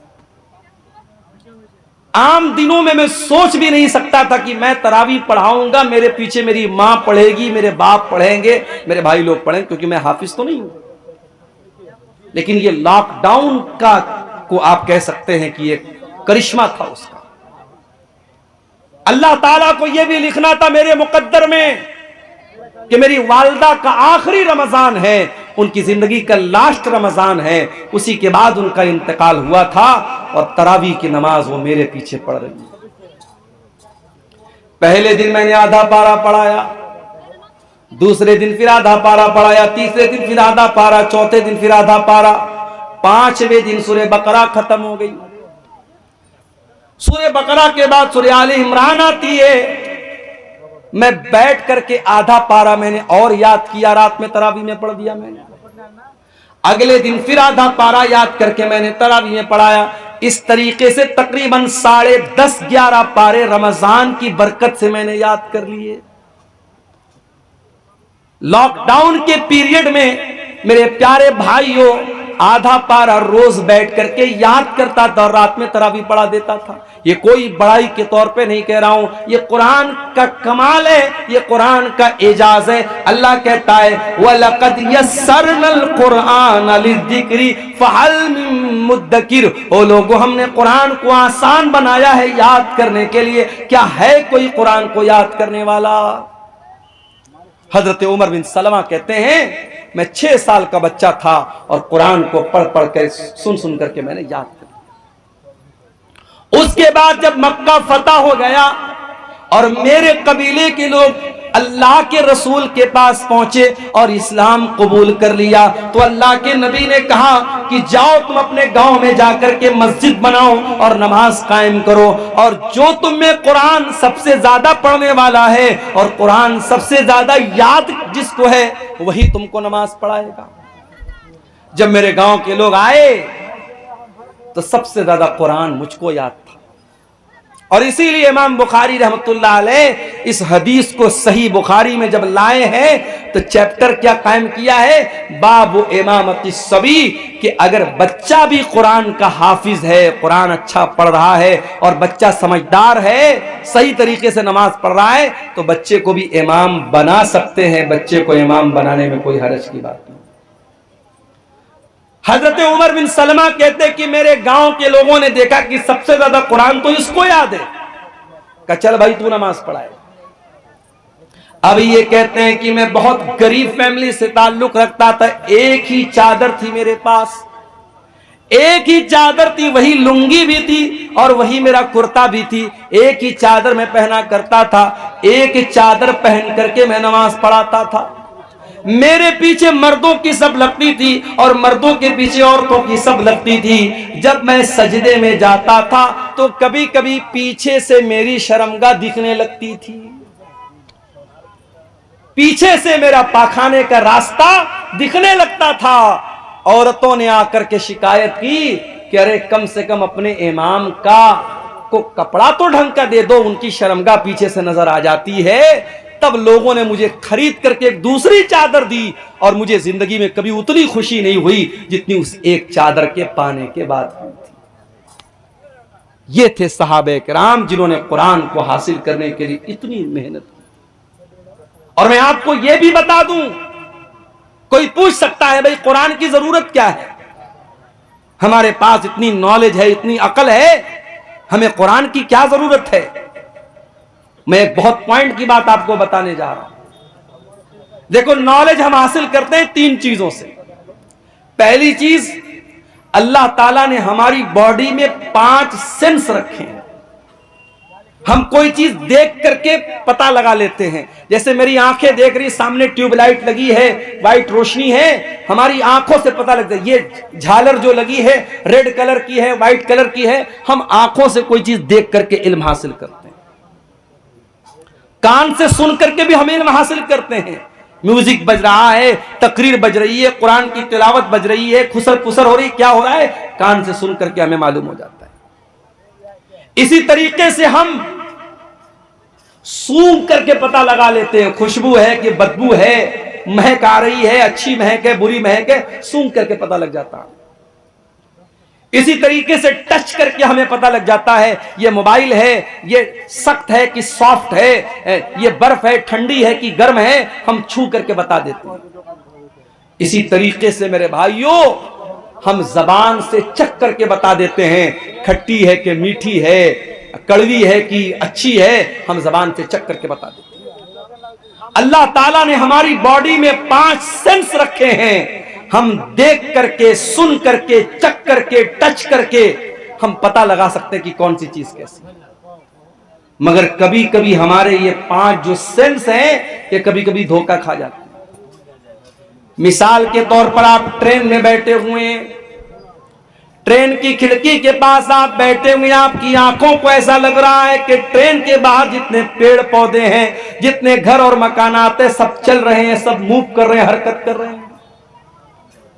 आम दिनों में मैं सोच भी नहीं सकता था कि मैं तरावी पढ़ाऊंगा, मेरे पीछे मेरी मां पढ़ेगी, मेरे बाप पढ़ेंगे, मेरे भाई लोग पढ़ेंगे, क्योंकि मैं हाफिज तो नहीं हूं। लेकिन ये लॉकडाउन का को आप कह सकते हैं कि एक करिश्मा था उसका। अल्लाह ताला को यह भी लिखना था मेरे मुकद्दर में कि मेरी वालदा का आखिरी रमजान है, उनकी जिंदगी का लास्ट रमजान है, उसी के बाद उनका इंतकाल हुआ था और तरावी की नमाज वो मेरे पीछे पढ़ रही है। पहले दिन मैंने आधा पारा पढ़ाया, दूसरे दिन फिर आधा पारा पढ़ाया, तीसरे दिन फिर आधा पारा, चौथे दिन फिर आधा पारा, पांचवें दिन सूरह बकरा खत्म हो गई। सूरह बकरा के बाद सूरह आले इमरान आती है। मैं बैठ करके आधा पारा मैंने और याद किया, रात में तरावी में पढ़ दिया मैंने। अगले दिन फिर आधा पारा याद करके मैंने तरावी में पढ़ाया। इस तरीके से तकरीबन 10:30-11 पारे रमजान की बरकत से मैंने याद कर लिए। लॉकडाउन के पीरियड में मेरे प्यारे भाइयों आधा पारा रोज बैठ करके याद करता था और रात में तरावी पढ़ा देता था। ये कोई बड़ाई के तौर पे नहीं कह रहा हूं, ये कुरान का कमाल है, ये कुरान का एजाज है। अल्लाह कहता है वलक़द यस्सरनल कुरआन लिज़्ज़िक्रि फ़हल मिन मुद्दकिर। ओ लोगों, हमने कुरान को आसान बनाया है याद करने के लिए, क्या है कोई कुरान को याद करने वाला? हजरत उमर बिन सलमा कहते हैं मैं 6 साल का बच्चा था और कुरान को पढ़ पढ़ कर सुन करके मैंने याद कर लिया। उसके बाद जब मक्का फतह हो गया और मेरे कबीले के लोग अल्लाह के रसूल के पास पहुंचे और इस्लाम कबूल कर लिया, तो अल्लाह के नबी ने कहा कि जाओ तुम अपने गांव में जाकर के मस्जिद बनाओ और नमाज कायम करो, और जो तुम में कुरान सबसे ज्यादा पढ़ने वाला है और कुरान सबसे ज्यादा याद जिसको है वही तुमको नमाज पढ़ाएगा। जब मेरे गांव के लोग आए तो सबसे ज्यादा कुरान मुझको याद था, और इसीलिए इमाम बुखारी रहमतुल्लाह अलैह इस हदीस को सही बुखारी में जब लाए हैं तो चैप्टर क्या कायम किया है, बाबु इमामती सभी, कि अगर बच्चा भी कुरान का हाफिज है, कुरान अच्छा पढ़ रहा है और बच्चा समझदार है, सही तरीके से नमाज पढ़ रहा है, तो बच्चे को भी इमाम बना सकते हैं। बच्चे को इमाम बनाने में कोई हरज की बात नहीं। हजरत उमर बिन सलमा कहते कि मेरे गांव के लोगों ने देखा कि सबसे ज्यादा कुरान तो इसको याद है, कहा चल भाई तू नमाज पढ़ाए। अब ये कहते हैं कि मैं बहुत गरीब फैमिली से ताल्लुक रखता था, एक ही चादर थी मेरे पास, एक ही चादर थी, वही लुंगी भी थी और वही मेरा कुर्ता भी थी, एक ही चादर मैं पहना करता था, एक ही चादर पहन करके मैं नमाज पढ़ाता था। मेरे पीछे मर्दों की सब लगती थी और मर्दों के पीछे औरतों की सब लगती थी। जब मैं सजदे में जाता था तो कभी कभी पीछे से मेरी शर्मगाह दिखने लगती थी, पीछे से मेरा पाखाने का रास्ता दिखने लगता था। औरतों ने आकर के शिकायत की कि अरे कम से कम अपने इमाम को कपड़ा तो ढंग का दे दो, उनकी शर्मगाह पीछे से नजर आ जाती है। तब लोगों ने मुझे खरीद करके एक दूसरी चादर दी और मुझे जिंदगी में कभी उतनी खुशी नहीं हुई जितनी उस एक चादर के पाने के बाद हुई थी। ये थे सहाबे किराम जिन्होंने कुरान को हासिल करने के लिए इतनी मेहनत की। और मैं आपको यह भी बता दूं, कोई पूछ सकता है भाई कुरान की जरूरत क्या है, हमारे पास इतनी नॉलेज है, इतनी अकल है, हमें कुरान की क्या जरूरत है? मैं एक बहुत पॉइंट की बात आपको बताने जा रहा हूं। देखो, नॉलेज हम हासिल करते हैं 3 चीजों से। पहली चीज, अल्लाह ताला ने हमारी बॉडी में 5 सेंस रखे हैं। हम कोई चीज देख करके पता लगा लेते हैं। जैसे मेरी आंखें देख रही, सामने ट्यूबलाइट लगी है, वाइट रोशनी है, हमारी आंखों से पता लगता है। ये झालर जो लगी है रेड कलर की है, व्हाइट कलर की है, हम आंखों से कोई चीज देख करके इल्म हासिल करते हैं। कान से सुन करके भी हम इल्म हासिल करते हैं। म्यूजिक बज रहा है, तकरीर बज रही है, कुरान की तिलावत बज रही है, खुसर पुसर हो रही, क्या हो रहा है, कान से सुन करके हमें मालूम हो जाता है। इसी तरीके से हम सूंघ करके पता लगा लेते हैं, खुशबू है कि बदबू है, महक आ रही है, अच्छी महक है, बुरी महक है, सूंघ करके पता लग जाता है। इसी तरीके से टच करके हमें पता लग जाता है ये मोबाइल है, ये सख्त है कि सॉफ्ट है, ये बर्फ है ठंडी है कि गर्म है, हम छू करके बता देते हैं। इसी तरीके से मेरे भाइयों हम जबान से चख करके बता देते हैं खट्टी है कि मीठी है, कड़वी है कि अच्छी है, हम जबान से चख करके बता देते हैं। अल्लाह ताला ने हमारी बॉडी में 5 सेंस रखे हैं, हम देख करके, सुन करके, चख करके, टच करके हम पता लगा सकते हैं कि कौन सी चीज कैसी है। मगर कभी कभी हमारे ये 5 जो सेंस हैं ये कभी कभी धोखा खा जाते हैं। मिसाल के तौर पर आप ट्रेन में बैठे हुए हैं, ट्रेन की खिड़की के पास आप बैठे हुए, आपकी आंखों को ऐसा लग रहा है कि ट्रेन के बाहर जितने पेड़ पौधे हैं, जितने घर और मकानात हैं, सब चल रहे हैं, सब मूव कर रहे हैं, हरकत कर रहे हैं,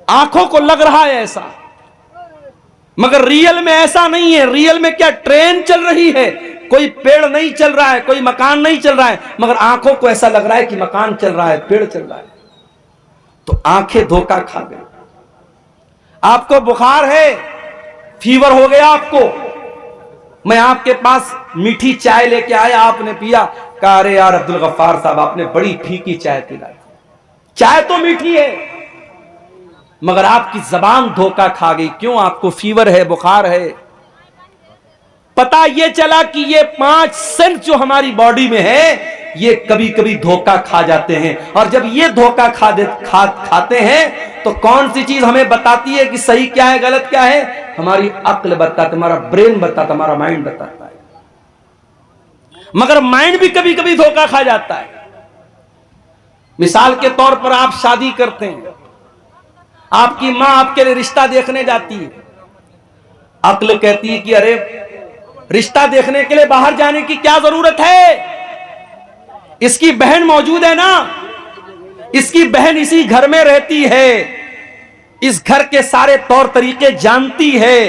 आंखों को लग रहा है ऐसा। मगर रियल में ऐसा नहीं है। रियल में क्या ट्रेन चल रही है, कोई पेड़ नहीं चल रहा है, कोई मकान नहीं चल रहा है, मगर आंखों को ऐसा लग रहा है कि मकान चल रहा है, पेड़ चल रहा है। तो आंखें धोखा खा गई। आपको बुखार है, फीवर हो गया आपको, मैं आपके पास मीठी चाय लेके आया, आपने पिया, कहा अरे यार अब्दुल गफ्फार साहब आपने बड़ी फीकी चाय पिलाई। चाय तो मीठी है मगर आपकी जबान धोखा खा गई। क्यों? आपको फीवर है, बुखार है। पता यह चला कि ये 5 सेंस जो हमारी बॉडी में है ये कभी कभी धोखा खा जाते हैं। और जब ये धोखा खाते हैं तो कौन सी चीज हमें बताती है कि सही क्या है, गलत क्या है? हमारी अक्ल बताता, हमारा ब्रेन बताता, हमारा माइंड बताता है। मगर माइंड भी कभी कभी धोखा खा जाता है। मिसाल के तौर पर आप शादी करते हैं, आपकी मां आपके लिए रिश्ता देखने जाती है, अक्ल कहती है कि अरे रिश्ता देखने के लिए बाहर जाने की क्या जरूरत है, इसकी बहन मौजूद है ना, इसकी बहन इसी घर में रहती है, इस घर के सारे तौर तरीके जानती है,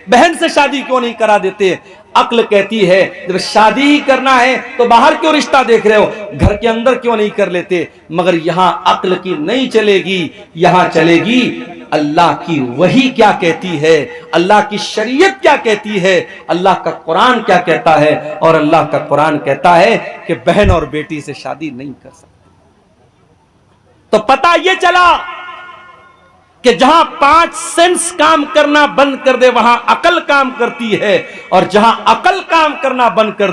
बहन से शादी क्यों नहीं करा देते? अक्ल कहती है जब शादी ही करना है तो बाहर क्यों रिश्ता देख रहे हो, घर के अंदर क्यों नहीं कर लेते? मगर यहां अक्ल की नहीं चलेगी, यहां चलेगी अल्लाह की वही क्या कहती है, अल्लाह की शरीयत क्या कहती है, अल्लाह का कुरान क्या कहता है। और अल्लाह का कुरान कहता है कि बहन और बेटी से शादी नहीं कर सकते। तो पता यह चला कि जहां 5 सेंस काम करना बंद कर दे वहां अकल काम करती है, और जहां अकल काम करना बंद कर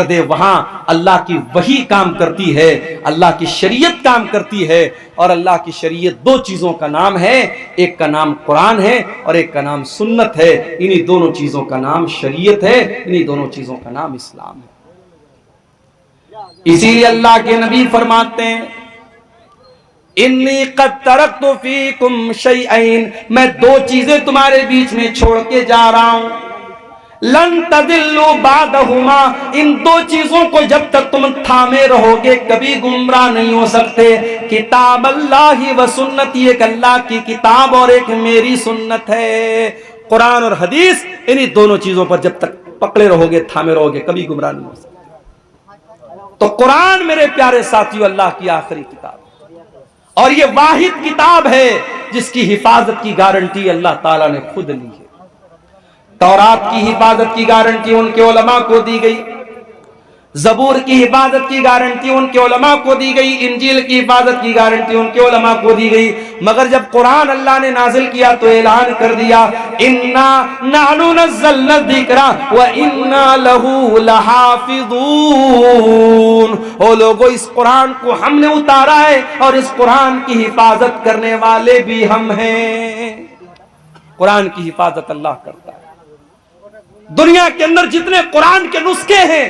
दे वहां अल्लाह की वही काम करती है, अल्लाह की शरीयत काम करती है। और अल्लाह की शरीयत 2 चीजों का नाम है, एक का नाम कुरान है और एक का नाम सुन्नत है। इन्हीं दोनों चीजों का नाम शरीयत है, इन्हीं दोनों चीजों का नाम इस्लाम है। इसीलिए अल्लाह के नबी फरमाते हैं इन्नी क़द तरक्तु फ़ीकुम शैअन, मैं 2 चीजें तुम्हारे बीच में छोड़ के जा रहा हूं, लन तदिल्लु बादहुमा, इन 2 चीजों को जब तक तुम थामे रहोगे कभी गुमराह नहीं हो सकते। किताब अल्लाह व सुन्नती, एक अल्लाह की किताब और एक मेरी सुन्नत है। कुरान और हदीस, इन्हीं दोनों चीजों पर जब तक पकड़े रहोगे, थामे रहोगे, कभी गुमराह नहीं हो सकते। तो कुरान मेरे प्यारे साथियों अल्लाह की आखिरी किताब, और ये वाहिद किताब है जिसकी हिफाजत की गारंटी अल्लाह ताला ने खुद ली है। तौरात की हिफाजत की गारंटी उनके उलमा को दी गई, ज़बूर की हिफाजत की गारंटी उनके उलमा को दी गई, इंजील की हिफाजत की गारंटी उनके उलमा को दी गई। मगर जब कुरान अल्लाह ने नाजिल किया तो ऐलान कर दिया इन्ना नहनु नज़्ज़लना ज़िक्रा व इन्ना लहू लहाफ़िज़ून, ओ लोगों इस कुरान को हमने उतारा है और इस कुरान की हिफाजत करने वाले भी हम हैं। कुरान की हिफाजत अल्लाह करता है। दुनिया के अंदर जितने कुरान के नुस्खे हैं,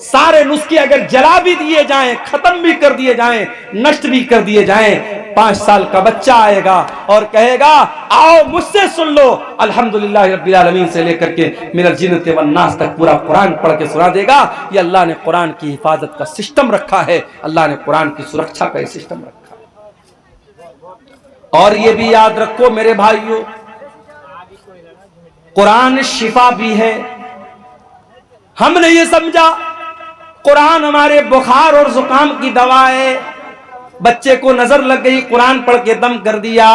सारे नुस्खे अगर जला भी दिए जाएं, खत्म भी कर दिए जाएं, नष्ट भी कर दिए जाएं, 5 साल का बच्चा आएगा और कहेगा आओ मुझसे सुन लो, अल्हम्दुलिल्लाह रब्बिल आलमीन से लेकर के मिनल जिन्नति वन नास तक पूरा कुरान पढ़ के सुना देगा। ये अल्लाह ने कुरान की हिफाजत का सिस्टम रखा है, अल्लाह ने कुरान की सुरक्षा का सिस्टम रखा है। और ये भी याद रखो मेरे भाइयों, कुरान शिफा भी है। हमने ये समझा कुरान हमारे बुखार और जुकाम की दवा है, बच्चे को नजर लग गई, कुरान पढ़ के दम कर दिया,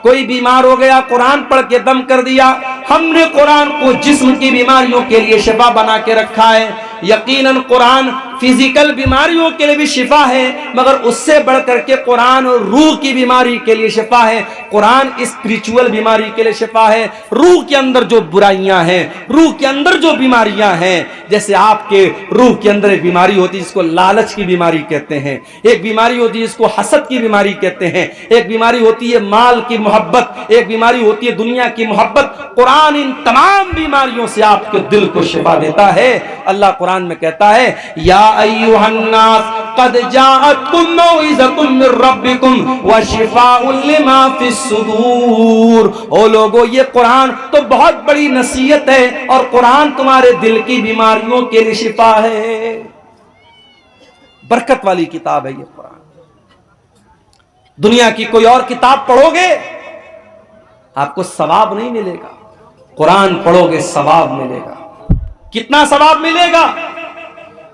कोई बीमार हो गया, कुरान पढ़ के दम कर दिया। हमने कुरान को जिस्म की बीमारियों के लिए शिफा बना के रखा है। यकीनन कुरान फिजिकल बीमारियों के लिए भी शिफा है, मगर उससे बढ़कर के कुरान रूह की बीमारी के लिए शिफा है। कुरान स्पिरिचुअल बीमारी के लिए शिफा है। रूह के अंदर जो बुराइयां हैं, रूह के अंदर जो बीमारियां हैं, जैसे आपके रूह के अंदर एक बीमारी होती है जिसको लालच की बीमारी कहते हैं, एक बीमारी होती है जिसको हसद की बीमारी कहते हैं, एक बीमारी होती है माल की मोहब्बत, एक बीमारी होती है दुनिया की मोहब्बत। कुरान इन तमाम बीमारियों से आपके दिल को शिफा देता है। अल्लाह कुरान में कहता है, या अय्युहन्नास क़द जाअतकुम मौइज़तुम मिर रब्बिकुम व शिफ़ाउन लिमा फ़िस सुदूर। ओ लोगो, ये कुरान तो बहुत बड़ी नसीहत है और कुरान तुम्हारे दिल की बीमारियों के लिए शिफा है। बरकत वाली किताब है ये कुरान। दुनिया की कोई और किताब पढ़ोगे आपको सवाब नहीं मिलेगा, कुरान पढ़ोगे सवाब मिलेगा। कितना सवाब मिलेगा?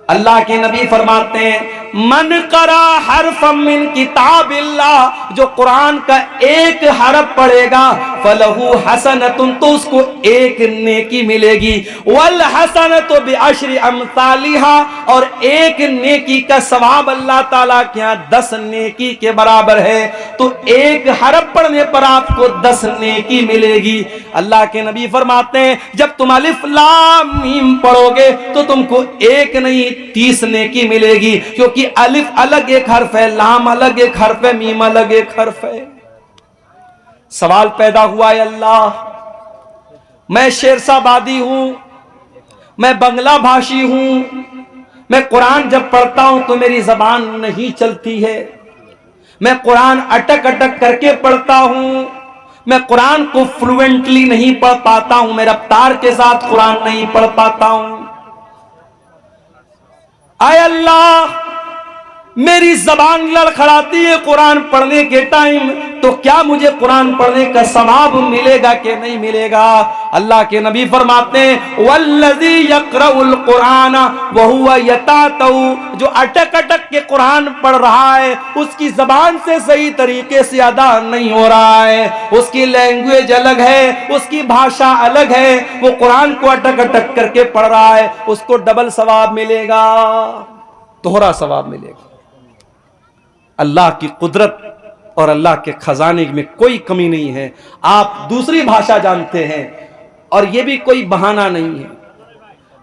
अल्लाह के नबी फरमाते हैं, मन करा हरफम मिन किताबिल्लाह, जो कुरान का एक हरफ पढ़ेगा, फलहू हसनतुन, तो उसको एक नेकी मिलेगी। वल हसनतु बिअशरि अमसालिहा, और एक नेकी का सवाब अल्लाह ताला के यहाँ 10 नेकी के बराबर है। तो एक हरफ पढ़ने पर आपको 10 नेकी मिलेगी। अल्लाह के नबी फरमाते हैं, जब तुम अलिफ लाम मीम पढ़ोगे तो तुमको एक नहीं 30 नेकी मिलेगी, क्योंकि अलिफ अलग एक हर्फ है, लाम अलग एक हर्फ है, मीम अलग एक हर्फ है। सवाल पैदा हुआ है, अल्लाह मैं शेरशाबादी हूं, मैं बंगला भाषी हूं, मैं कुरान जब पढ़ता हूं तो मेरी जबान नहीं चलती है, मैं कुरान अटक अटक करके पढ़ता हूं, मैं कुरान को फ्लुएंटली नहीं पढ़ पाता हूं, मैं रफ्तार के साथ कुरान नहीं पढ़ पाता हूं। आय अल्लाह, मेरी जबान लड़खड़ाती है कुरान पढ़ने के टाइम, तो क्या मुझे कुरान पढ़ने का सवाब मिलेगा कि नहीं मिलेगा? अल्लाह के नबी फरमाते हैं, वल्लज़ी यक़रउल कुरान व हुवा यतातऊ, जो अटक अटक के कुरान पढ़ रहा है, उसकी जबान से सही तरीके से अदा नहीं हो रहा है, उसकी लैंग्वेज अलग है, उसकी भाषा अलग है, वो कुरान को अटक अटक करके पढ़ रहा है, उसको डबल सवाब मिलेगा, दोहरा सवाब मिलेगा। अल्लाह की कुदरत और अल्लाह के खजाने में कोई कमी नहीं है। आप दूसरी भाषा जानते हैं और यह भी कोई बहाना नहीं है।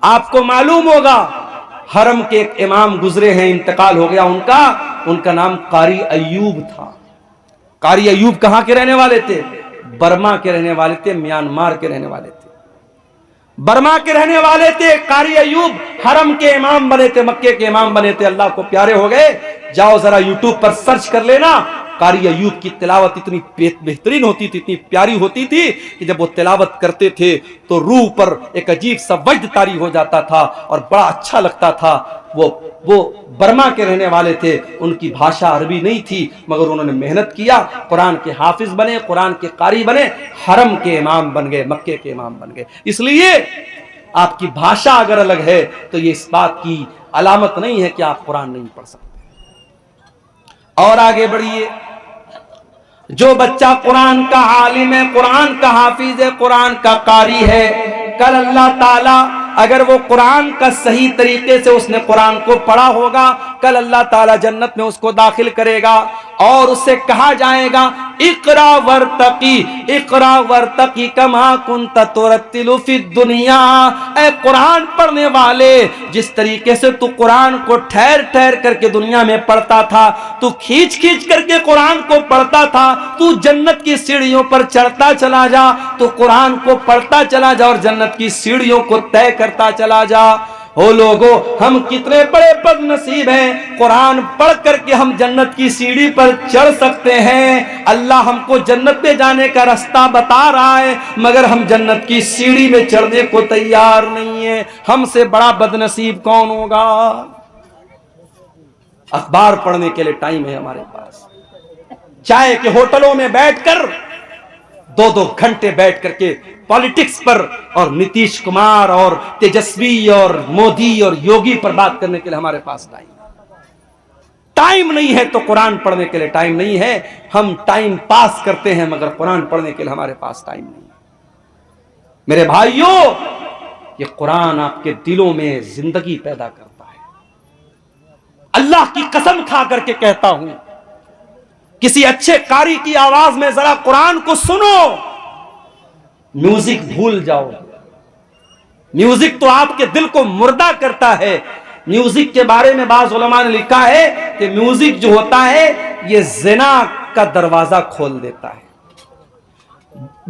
आपको मालूम होगा, हरम के एक इमाम गुजरे हैं, इंतकाल हो गया उनका नाम कारी अयूब था। कारी अयूब कहां के रहने वाले थे? बर्मा के रहने वाले थे, म्यांमार के रहने वाले थे, बर्मा के रहने वाले थे। कारी अयूब हरम के इमाम बने थे, मक्के के इमाम बने थे, अल्लाह को प्यारे हो गए। जाओ जरा यूट्यूब पर सर्च कर लेना, कारी अयूब की तिलावत इतनी बेहतरीन होती थी, इतनी प्यारी होती थी कि जब वो तिलावत करते थे तो रूह पर एक अजीब सा वज्द तारी हो जाता था और बड़ा अच्छा लगता था। वो बर्मा के रहने वाले थे, उनकी भाषा अरबी नहीं थी, मगर उन्होंने मेहनत किया, कुरान के हाफिज बने, कुरान के कारी बने, हरम के इमाम बन गए, मक्के के इमाम बन गए। इसलिए आपकी भाषा अगर अलग है तो ये इस बात की अलामत नहीं है कि आप कुरान नहीं पढ़ सकते। और आगे बढ़िए, जो बच्चा कुरान का आलिम है, कुरान का हाफिज है, कुरान का कारी है, कल अल्लाह ताला अगर वो कुरान का सही तरीके से उसने कुरान को पढ़ा होगा, कल अल्लाह ताला जन्नत में उसको दाखिल करेगा और उससे कहा जाएगा, इकरा वर्तकी कमा कुंत तुरत्तिलु फिद दुनिया। ऐ कुरान पढ़ने वाले, जिस तरीके से तू कुरान को ठहर ठहर करके दुनिया में पढ़ता था, तू खींच खींच करके कुरान को पढ़ता था, तू जन्नत की सीढ़ियों पर चढ़ता चला जा, तो कुरान को पढ़ता चला जा और जन्नत की सीढ़ियों को तय करता चला जा। हो लोगो, हम कितने बड़े बदनसीब हैं, कुरान पढ़ करके हम जन्नत की सीढ़ी पर चढ़ सकते हैं। अल्लाह हमको जन्नत में जाने का रास्ता बता रहा है, मगर हम जन्नत की सीढ़ी में चढ़ने को तैयार नहीं है। हमसे बड़ा बदनसीब कौन होगा? अखबार पढ़ने के लिए टाइम है हमारे पास, चाय के होटलों में बैठकर 2-2 घंटे बैठ करके पॉलिटिक्स पर और नीतीश कुमार और तेजस्वी और मोदी और योगी पर बात करने के लिए हमारे पास टाइम। टाइम नहीं है तो कुरान पढ़ने के लिए टाइम नहीं है। हम टाइम पास करते हैं मगर कुरान पढ़ने के लिए हमारे पास टाइम नहीं है। मेरे भाइयों, ये कुरान आपके दिलों में जिंदगी पैदा करता है। अल्लाह की कसम खा करके कहता हूं, किसी अच्छे कारी की आवाज में जरा कुरान को सुनो, म्यूजिक भूल जाओ। म्यूजिक तो आपके दिल को मुर्दा करता है। म्यूजिक के बारे में बाज़ उलमा ने लिखा है कि म्यूजिक जो होता है ये जिना का दरवाजा खोल देता है।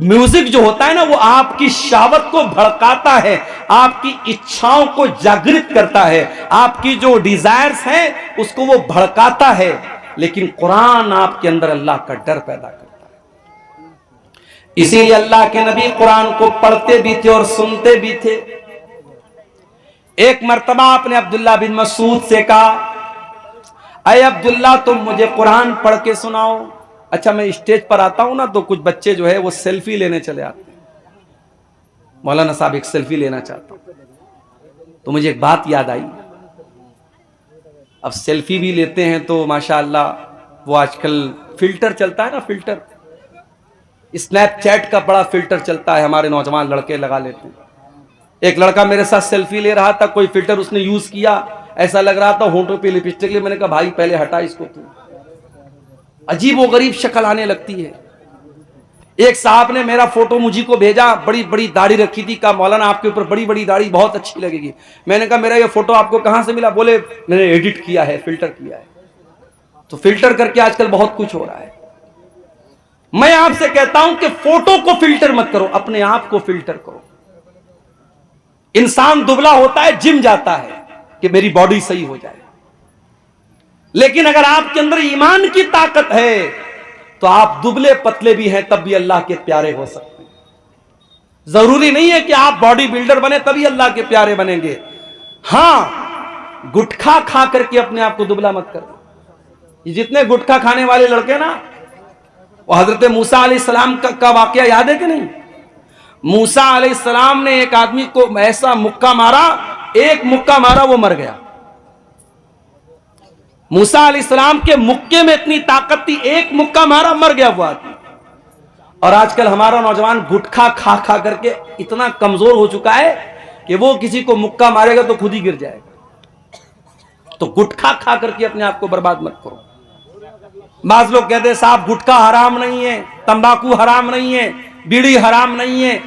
म्यूजिक जो होता है ना, वो आपकी शहवत को भड़काता है, आपकी इच्छाओं को जागृत करता है, आपकी जो डिजायर्स हैं उसको वो भड़काता है। लेकिन कुरान आपके अंदर अल्लाह का डर पैदा करता है। इसीलिए अल्लाह के नबी कुरान को पढ़ते भी थे और सुनते भी थे। एक मर्तबा आपने अब्दुल्ला बिन मसूद से कहा, अय अब्दुल्ला तुम मुझे कुरान पढ़ के सुनाओ। अच्छा, मैं स्टेज पर आता हूं ना तो कुछ बच्चे जो है वो सेल्फी लेने चले आते हैं। मौलाना साहब एक सेल्फी लेना चाहता हूं। तो मुझे एक बात याद आई, अब सेल्फी भी लेते हैं तो माशाअल्लाह वो आजकल फिल्टर चलता है ना, फिल्टर स्नैपचैट का बड़ा फिल्टर चलता है, हमारे नौजवान लड़के लगा लेते हैं। एक लड़का मेरे साथ सेल्फी ले रहा था, कोई फिल्टर उसने यूज किया, ऐसा लग रहा था होंठों पे लिपस्टिक ले। मैंने कहा भाई पहले हटा इसको, तू अजीब व गरीब शक्ल आने लगती है। एक साहब ने मेरा फोटो मुझी को भेजा, बड़ी बड़ी दाढ़ी रखी थी, कहा मौलाना आपके ऊपर बड़ी बड़ी दाढ़ी बहुत अच्छी लगेगी। मैंने कहा मेरा ये फोटो आपको कहां से मिला? बोले मैंने एडिट किया है, फिल्टर किया है। तो फिल्टर करके आजकल बहुत कुछ हो रहा है। मैं आपसे कहता हूं कि फोटो को फिल्टर मत करो, अपने आप को फिल्टर करो। इंसान दुबला होता है, जिम जाता है कि मेरी बॉडी सही हो जाए, लेकिन अगर आपके अंदर ईमान की ताकत है तो आप दुबले पतले भी हैं तब भी अल्लाह के प्यारे हो सकते हैं। जरूरी नहीं है कि आप बॉडी बिल्डर बने तभी अल्लाह के प्यारे बनेंगे। हां, गुटखा खा करके अपने आप को दुबला मत करो। ये जितने गुटखा खाने वाले लड़के ना, वो हजरत मूसा अलैहिस्सलाम का वाकया याद है कि नहीं? मूसा अलैहिस्सलाम ने एक आदमी को ऐसा मुक्का मारा, एक मुक्का मारा वो मर गया। मूसा अलैहिस्सलाम के मुक्के में इतनी ताकत थी, एक मुक्का मारा मर गया वो आदमी। और आजकल हमारा नौजवान गुटखा खा खा करके इतना कमजोर हो चुका है कि वो किसी को मुक्का मारेगा तो खुद ही गिर जाएगा। तो गुटखा खा करके अपने आप को बर्बाद मत करो। बाज लोग कहते हैं साहब गुटखा हराम नहीं है, तंबाकू हराम नहीं है, बीड़ी हराम नहीं है।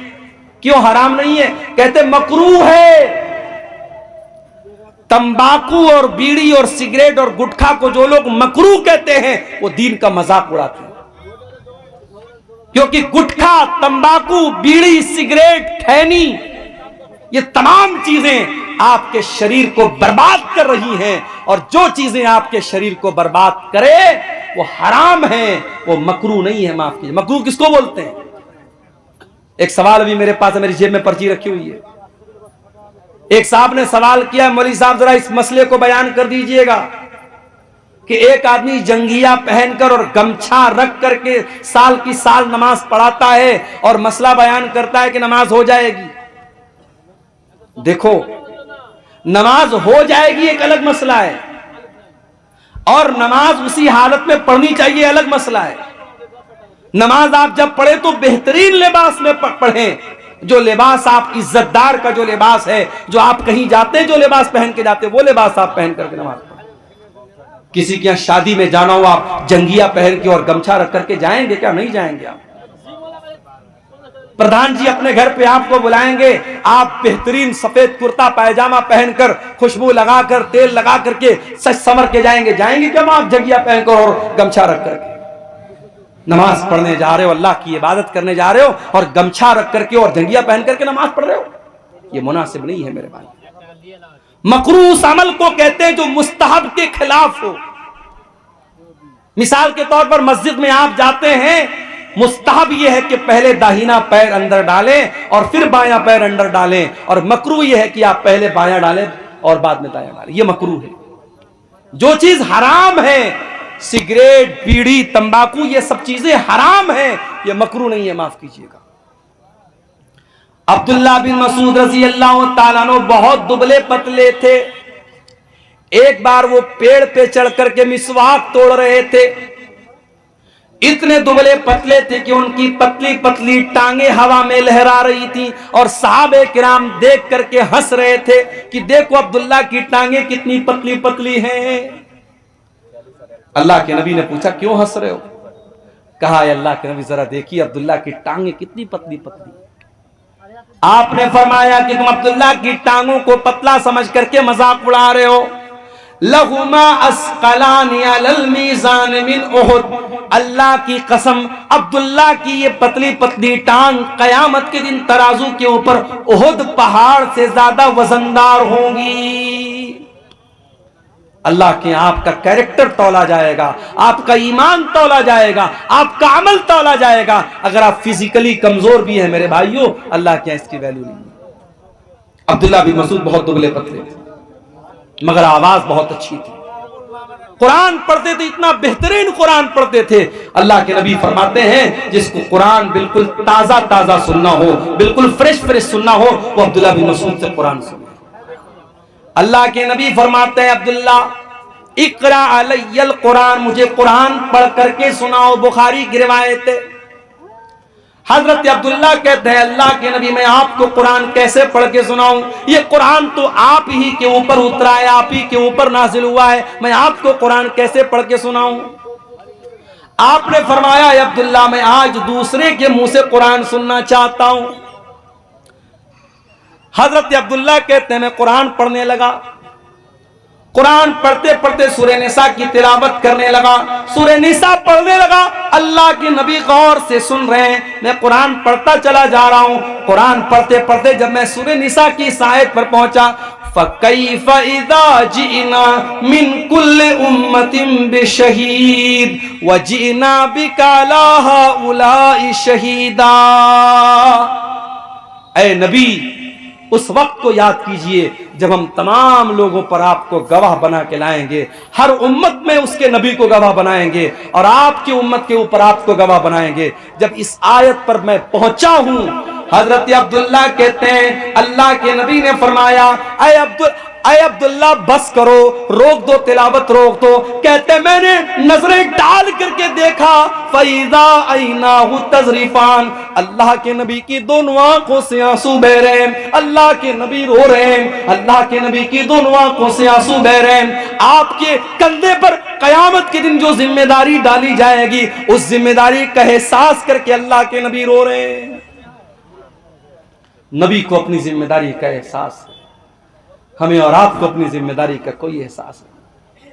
क्यों हराम नहीं है? कहते मकरूह है। तंबाकू और बीड़ी और सिगरेट और गुटखा को जो लोग मकरूह कहते हैं वो दीन का मजाक उड़ाते हैं। क्योंकि गुटखा, तंबाकू, बीड़ी, सिगरेट, खैनी, ये तमाम चीजें आपके शरीर को बर्बाद कर रही हैं। और जो चीजें आपके शरीर को बर्बाद करे वो हराम है, वो मकरूह नहीं है। माफ कीजिए, मकरूह किसको बोलते हैं? एक सवाल अभी मेरे पास है, मेरी जेब में पर्ची रखी हुई है। एक साहब ने सवाल किया, मौलवी साहब जरा इस मसले को बयान कर दीजिएगा कि एक आदमी जंगिया पहनकर और गमछा रख करके साल की साल नमाज पढ़ाता है और मसला बयान करता है कि नमाज हो जाएगी। देखो, नमाज हो जाएगी एक अलग मसला है और नमाज उसी हालत में पढ़नी चाहिए अलग मसला है। नमाज आप जब पढ़े तो बेहतरीन लिबास में पढ़ें, जो लिबास आप इज्जतदार का जो लिबास है, जो आप कहीं जाते हैं जो लिबास पहन के जाते हैं वो लिबास आप पहन करके नमाज पढ़ें। किसी के यहाँ शादी में जाना हो, आप जंगिया पहन के और गमछा रख करके जाएंगे क्या? नहीं जाएंगे। आप प्रधान जी अपने घर पे आपको बुलाएंगे, आप बेहतरीन सफेद कुर्ता पायजामा पहनकर, खुशबू लगाकर, तेल लगा करके सच संवर के जाएंगे? जाएंगे क्या आप जंगिया पहनकर और गमछा रख करके? नमाज पढ़ने जा रहे हो, अल्लाह की इबादत करने जा रहे हो और गमछा रख करके और जंगिया पहन करके नमाज पढ़ रहे हो, ये मुनासिब नहीं है मेरे भाई। मकरूह उस अमल को कहते हैं जो मुस्तहब के खिलाफ हो। मिसाल के तौर पर मस्जिद में आप जाते हैं, मुस्तहब यह है कि पहले दाहिना पैर अंदर डालें और फिर बायां पैर अंदर डालें, और मकरूह यह है कि आप पहले बायां डालें और बाद में दायां डालें। यह मकरूह है। जो चीज हराम है, सिगरेट, बीड़ी, तंबाकू, ये सब चीजें हराम हैं, ये मकरूह नहीं है। माफ कीजिएगा। अब्दुल्ला बिन मसूद रजी अल्लाह ताला अन्हु बहुत दुबले पतले थे। एक बार वो पेड़ पे चढ़ करके मिसवाक तोड़ रहे थे। इतने दुबले पतले थे कि उनकी पतली पतली टांगे हवा में लहरा रही थी और सहाबे किराम देख करके हंस रहे थे कि देखो अब्दुल्ला की टांगे कितनी पतली पतली हैं। अल्लाह के नबी ने पूछा क्यों हंस रहे हो? कहा अल्लाह के नबी जरा देखिए अब्दुल्ला की टांगे कितनी पतली पतली। आपने फरमाया कि तुम अब्दुल्ला की टांगों को पतला समझ करके मजाक उड़ा रहे हो। लहुमा अस्कलानी अलल मीज़ान मिन उहुद, अल्लाह की कसम अब्दुल्ला की ये पतली पतली टांग कयामत के दिन तराजू के ऊपर उहुद पहाड़ से ज्यादा वजनदार होंगी। अल्लाह के आपका कैरेक्टर तौला जाएगा, आपका ईमान तौला जाएगा, आपका अमल तौला जाएगा। अगर आप फिजिकली कमजोर भी हैं मेरे भाइयों, अल्लाह के इसकी वैल्यू नहीं है। अब्दुल्ला बिन मसूद बहुत दुबले पतले थे मगर आवाज बहुत अच्छी थी। कुरान पढ़ते थे, इतना बेहतरीन कुरान पढ़ते थे। अल्लाह के नबी फरमाते हैं जिसको कुरान बिल्कुल ताजा ताजा सुनना हो, बिल्कुल फ्रेश फ्रेश सुनना हो, वो अब्दुल्ला बिन मसूद से कुरान सुने। अल्लाह के नबी फरमाते हैं अब्दुल्ला इकरा अलैयल कुरान, मुझे कुरान पढ़ करके सुनाओ। बुखारी की रिवायत है। हजरत अब्दुल्ला कहते हैं अल्लाह के नबी मैं आपको कुरान कैसे पढ़ के सुनाऊं? ये कुरान तो आप ही के ऊपर उतरा है, आप ही के ऊपर नाजिल हुआ है, मैं आपको कुरान कैसे पढ़ के सुनाऊं? आपने फरमाया अब्दुल्ला मैं आज दूसरे के मुंह से कुरान सुनना चाहता हूं। हजरत अब्दुल्ला कहते हैं मैं कुरान पढ़ने लगा। कुरान पढ़ते पढ़ते सूरह निसा की तिलावत करने लगा, सूरह निसा पढ़ने लगा। अल्लाह के नबी गौर से सुन रहे हैं, मैं कुरान पढ़ता चला जा रहा हूं। कुरान पढ़ते पढ़ते जब मैं सूरह निसा की इस आयत पर पहुंचा, फकैफ इज़ा जिना मिन कुल्लि उम्मतिन बिशहीद व जिना बिका अला हाउलाई शहीदा। ऐ नबी उस वक्त को याद कीजिए जब हम तमाम लोगों पर आपको गवाह बना के लाएंगे। हर उम्मत में उसके नबी को गवाह बनाएंगे और आपकी उम्मत के ऊपर आपको गवाह बनाएंगे। जब इस आयत पर मैं पहुंचा हूं, हजरत अब्दुल्ला कहते हैं अल्लाह के नबी ने फरमाया अय अब्दुल्ला बस करो, रोक दो तिलावत रोक दो। कहते मैंने नजरें डाल करके देखा, फैजा ऐनाहु तजरीफान, अल्लाह के नबी की दोनों आंखों से आंसू बह रहे हैं। अल्लाह के नबी रो रहे हैं, अल्लाह के नबी की दोनों आंखों से आंसू बह रहे हैं। आपके कंधे पर कयामत के दिन जो जिम्मेदारी डाली जाएगी उस जिम्मेदारी का एहसास करके अल्लाह के नबी रो रहे हैं। नबी को अपनी जिम्मेदारी का एहसास है, हमें और आपको अपनी जिम्मेदारी का कोई एहसास नहीं।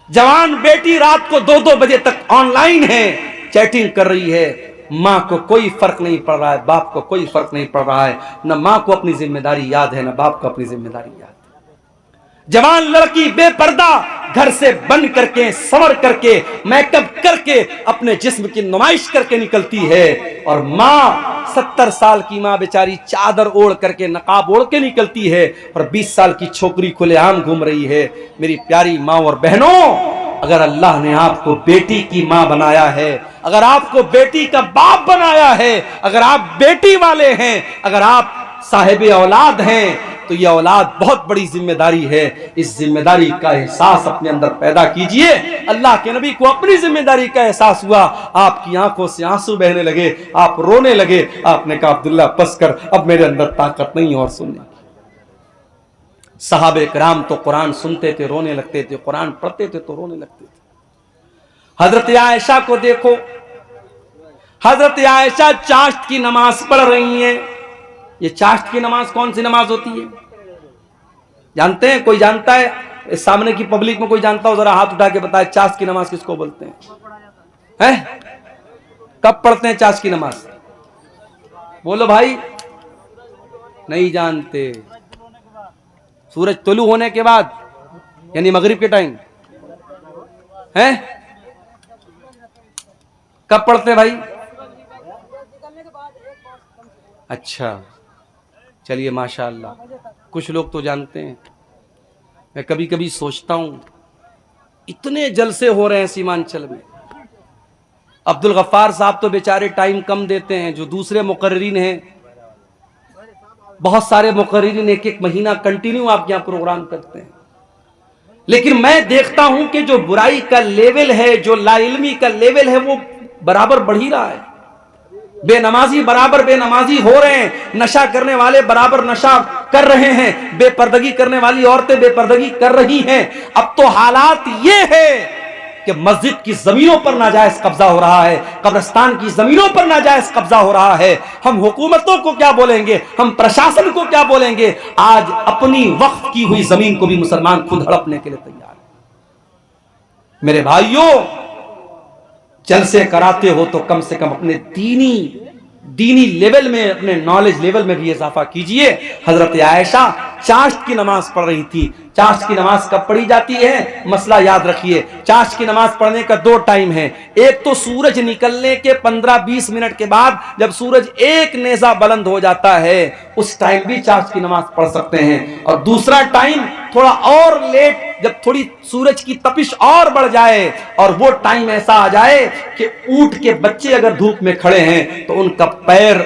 जवान बेटी रात को 2-2 बजे तक ऑनलाइन है, चैटिंग कर रही है। मां को कोई फर्क नहीं पड़ रहा है, बाप को कोई फर्क नहीं पड़ रहा है। न मां को अपनी जिम्मेदारी याद है, न बाप को अपनी जिम्मेदारी याद है। जवान लड़की बेपर्दा घर से बन करके संवर करके मेकअप करके अपने जिस्म की नुमाइश करके निकलती है, और माँ 70 साल की माँ बेचारी चादर ओढ़ करके नकाब ओढ़ के निकलती है, और 20 साल की छोकरी खुलेआम घूम रही है। मेरी प्यारी माँ और बहनों, अगर अल्लाह ने आपको बेटी की माँ बनाया है, अगर आपको बेटी का बाप बनाया है, अगर आप बेटी वाले हैं, अगर आप साहिब औलाद हैं, तो यह औलाद बहुत बड़ी जिम्मेदारी है। इस जिम्मेदारी का एहसास अपने अंदर पैदा कीजिए। अल्लाह के नबी को अपनी जिम्मेदारी का एहसास हुआ, आपकी आंखों से आंसू बहने लगे, आप रोने लगे। आपने कहा अब्दुल्ला बस कर, अब मेरे अंदर ताकत नहीं और सुनने की। सहाबे किराम तो कुरान सुनते थे रोने लगते थे, कुरान पढ़ते थे तो रोने लगते थे। हजरत आयशा को देखो, हजरत आयशा चाश्त की नमाज पढ़ रही हैं। ये चाश्त की नमाज कौन सी नमाज होती है जानते हैं? कोई जानता है? इस सामने की पब्लिक में कोई जानता हो जरा हाथ उठा के बताए, चाश्त की नमाज किसको बोलते हैं? कब पढ़ते हैं चाश्त की नमाज? बोलो भाई, नहीं जानते। सूरज तुलू होने के बाद, यानी मगरिब के टाइम है। कब पढ़ते हैं भाई? अच्छा, चलिए माशाअल्लाह, कुछ लोग तो जानते हैं। मैं कभी कभी सोचता हूं इतने जलसे हो रहे हैं सीमांचल में। अब्दुल गफ्फार साहब तो बेचारे टाइम कम देते हैं, जो दूसरे मुकर्रिरीन हैं, बहुत सारे मुकर्रिरीन 1-1 महीना कंटिन्यू आपके यहाँ प्रोग्राम करते हैं। लेकिन मैं देखता हूं कि जो बुराई का लेवल है, जो लाइल्मी का लेवल है, वो बराबर बढ़ ही रहा है। बेनमाजी बराबर बेनमाजी हो रहे हैं, नशा करने वाले बराबर नशा कर रहे हैं, बेपर्दगी करने वाली औरतें बेपर्दगी कर रही हैं। अब तो हालात ये है कि मस्जिद की जमीनों पर नाजायज कब्जा हो रहा है, कब्रिस्तान की जमीनों पर नाजायज कब्जा हो रहा है। हम हुकूमतों को क्या बोलेंगे, हम प्रशासन को क्या बोलेंगे? आज अपनी वक्फ की हुई जमीन को भी मुसलमान खुद हड़पने के लिए तैयार है। मेरे भाइयों, जलसे कराते हो तो कम से कम अपने दीनी लेवल में, अपने नॉलेज लेवल में भी इजाफा कीजिए। हजरत आयशा चाश्त की नमाज पढ़ रही थी। चाश्त की नमाज कब पढ़ी जाती है? मसला याद रखिए, चाश्त की नमाज पढ़ने का दो टाइम है। एक तो सूरज निकलने के 15-20 मिनट के बाद, जब सूरज एक नेजा बुलंद हो जाता है, उस टाइम भी चाश्त की नमाज पढ़ सकते हैं। और दूसरा टाइम थोड़ा और लेट, जब थोड़ी सूरज की तपिश और बढ़ जाए और वो टाइम ऐसा आ जाए कि ऊंट के बच्चे अगर धूप में खड़े हैं तो उनका पैर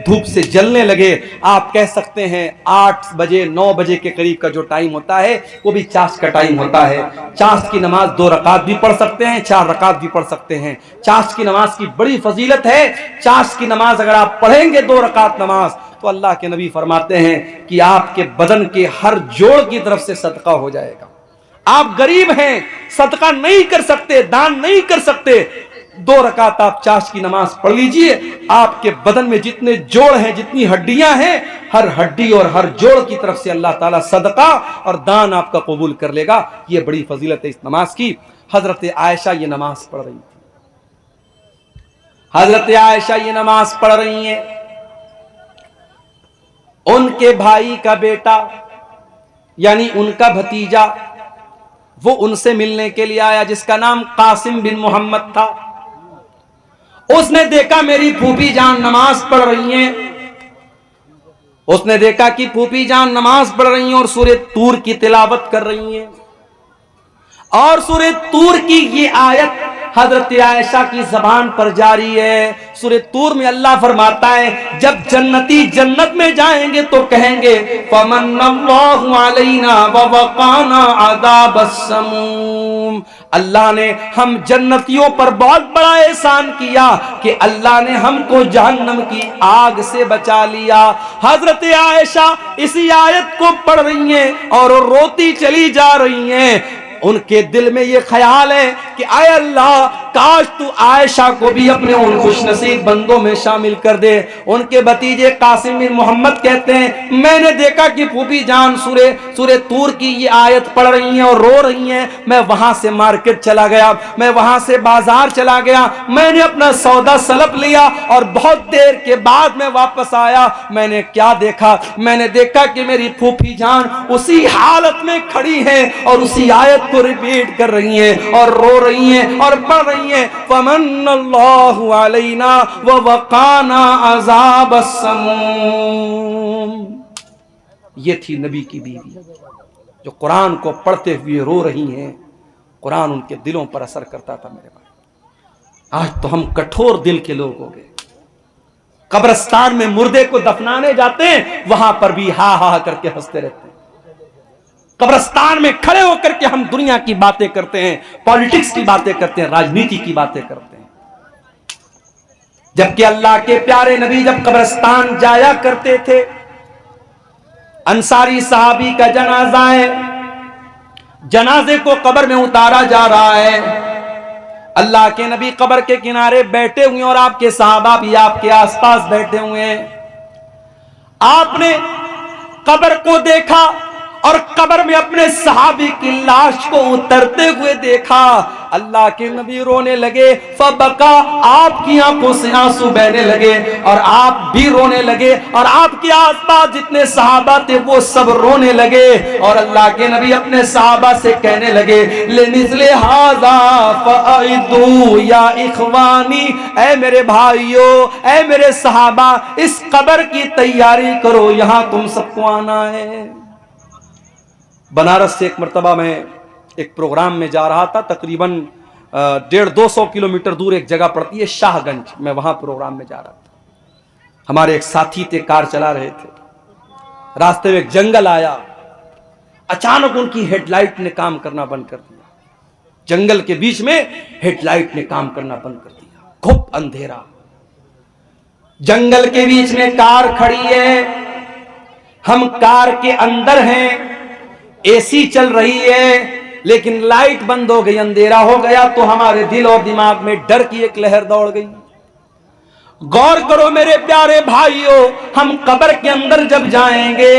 धूप से जलने लगे, आप कह सकते हैं 8 बजे 9 बजे के करीब का जो टाइम होता है वो भी चाश्त का टाइम होता है। चाश्त की नमाज 2 रकात भी पढ़ सकते हैं, 4 रकात भी पढ़ सकते हैं। चाश्त की नमाज की बड़ी फजीलत है। चाश्त की नमाज अगर आप पढ़ेंगे 2 रकात नमाज, तो अल्लाह के नबी फरमाते हैं कि आपके बदन के हर जोड़ की तरफ से सदका हो जाएगा। आप गरीब हैं, सदका नहीं कर सकते, दान नहीं कर सकते, 2 रकात आप चाश्त की नमाज पढ़ लीजिए। आपके बदन में जितने जोड़ हैं, जितनी हड्डियां हैं, हर हड्डी और हर जोड़ की तरफ से अल्लाह ताला सदका और दान आपका कबूल कर लेगा। ये बड़ी फजीलत है इस नमाज की। हजरत आयशा ये नमाज पढ़ रही थी। हजरत आयशा ये नमाज पढ़ रही हैं। उनके भाई का बेटा यानी उनका भतीजा वो उनसे मिलने के लिए आया, जिसका नाम कासिम बिन मोहम्मद था। उसने देखा मेरी फूफी जान नमाज पढ़ रही हैं। उसने देखा कि फूफी जान नमाज पढ़ रही हैं और सूरह तूर की तिलावत कर रही हैं। और सूरह तूर की ये आयत हजरत आयशा की जबान पर जारी है। सूरह तूर में अल्लाह फरमाता है, जब जन्नती जन्नत में जाएंगे तो कहेंगे फमन्नल्लाहु अलैना व वक़ाना अज़ाबस्समूम। अल्लाह ने हम जन्नतियों पर बहुत बड़ा एहसान किया कि अल्लाह ने हमको जहन्नम की आग से बचा लिया। हजरत आयशा इसी आयत को पढ़ रही हैं और रोती चली जा रही हैं। उनके दिल में ये ख्याल है कि आय अल्लाह, काश तू आयशा को भी अपने उन खुशनसीब बंदों में शामिल कर दे। उनके भतीजे कासिम बिन मोहम्मद कहते हैं, मैंने देखा कि फूफी जान सूरह तूर की ये आयत पढ़ रही हैं और रो रही हैं। मैं वहां से मार्केट चला गया, मैं वहां से बाजार चला गया, मैंने अपना सौदा सलप लिया और बहुत देर के बाद मैं वापस आया। मैंने क्या देखा? मैंने देखा कि मेरी फूफी जान उसी हालत में खड़ी है और उसी आयत को रिपीट कर रही हैं और रो रही हैं और पढ़ रही हैं, फमन्नल्लाहु अलैना व वक़ाना अज़ाबस्समूम। ये थी नबी की बीवी जो कुरान को पढ़ते हुए रो रही हैं। कुरान उनके दिलों पर असर करता था। मेरे भाई, आज तो हम कठोर दिल के लोग हो गए। कब्रिस्तान में मुर्दे को दफनाने जाते हैं, वहां पर भी हा हा करके हंसते रहते हैं। कब्रिस्तान में खड़े होकर के हम दुनिया की बातें करते हैं, पॉलिटिक्स की बातें करते हैं, राजनीति की बातें करते हैं। जबकि अल्लाह के प्यारे नबी जब कब्रिस्तान जाया करते थे, अंसारी सहाबी का जनाजा है, जनाजे को कब्र में उतारा जा रहा है। अल्लाह के नबी कब्र के किनारे बैठे हुए और आपके सहाबा भी आपके आसपास बैठे हुए हैं। आपने कब्र को देखा और कब्र में अपने सहाबी की लाश को उतरते हुए देखा। अल्लाह के नबी रोने लगे, फबका, आपकी आंखों से आंसू बहने लगे और आप भी रोने लगे और आपके आसपास जितने सहाबा थे वो सब रोने लगे। और अल्लाह के नबी अपने सहाबा से कहने लगे, लिमिस्ले हाज़ा फ़अइदू या इख़वानी, ऐ मेरे भाइयों, ऐ मेरे सहाबा, इस कब्र की तैयारी करो, यहां तुम सबको आना है। बनारस से एक मरतबा मैं एक प्रोग्राम में जा रहा था। तकरीबन 150-200 किलोमीटर दूर एक जगह पड़ती है शाहगंज, मैं वहां प्रोग्राम में जा रहा था। हमारे एक साथी थे, कार चला रहे थे। रास्ते में एक जंगल आया। अचानक उनकी हेडलाइट ने काम करना बंद कर दिया। जंगल के बीच में हेडलाइट ने काम करना बंद कर दिया। खूब अंधेरा, जंगल के बीच में कार खड़ी है, हम कार के अंदर हैं, एसी चल रही है, लेकिन लाइट बंद हो गई, अंधेरा हो गया। तो हमारे दिल और दिमाग में डर की एक लहर दौड़ गई। गौर करो मेरे प्यारे भाइयों, हम कब्र के अंदर जब जाएंगे,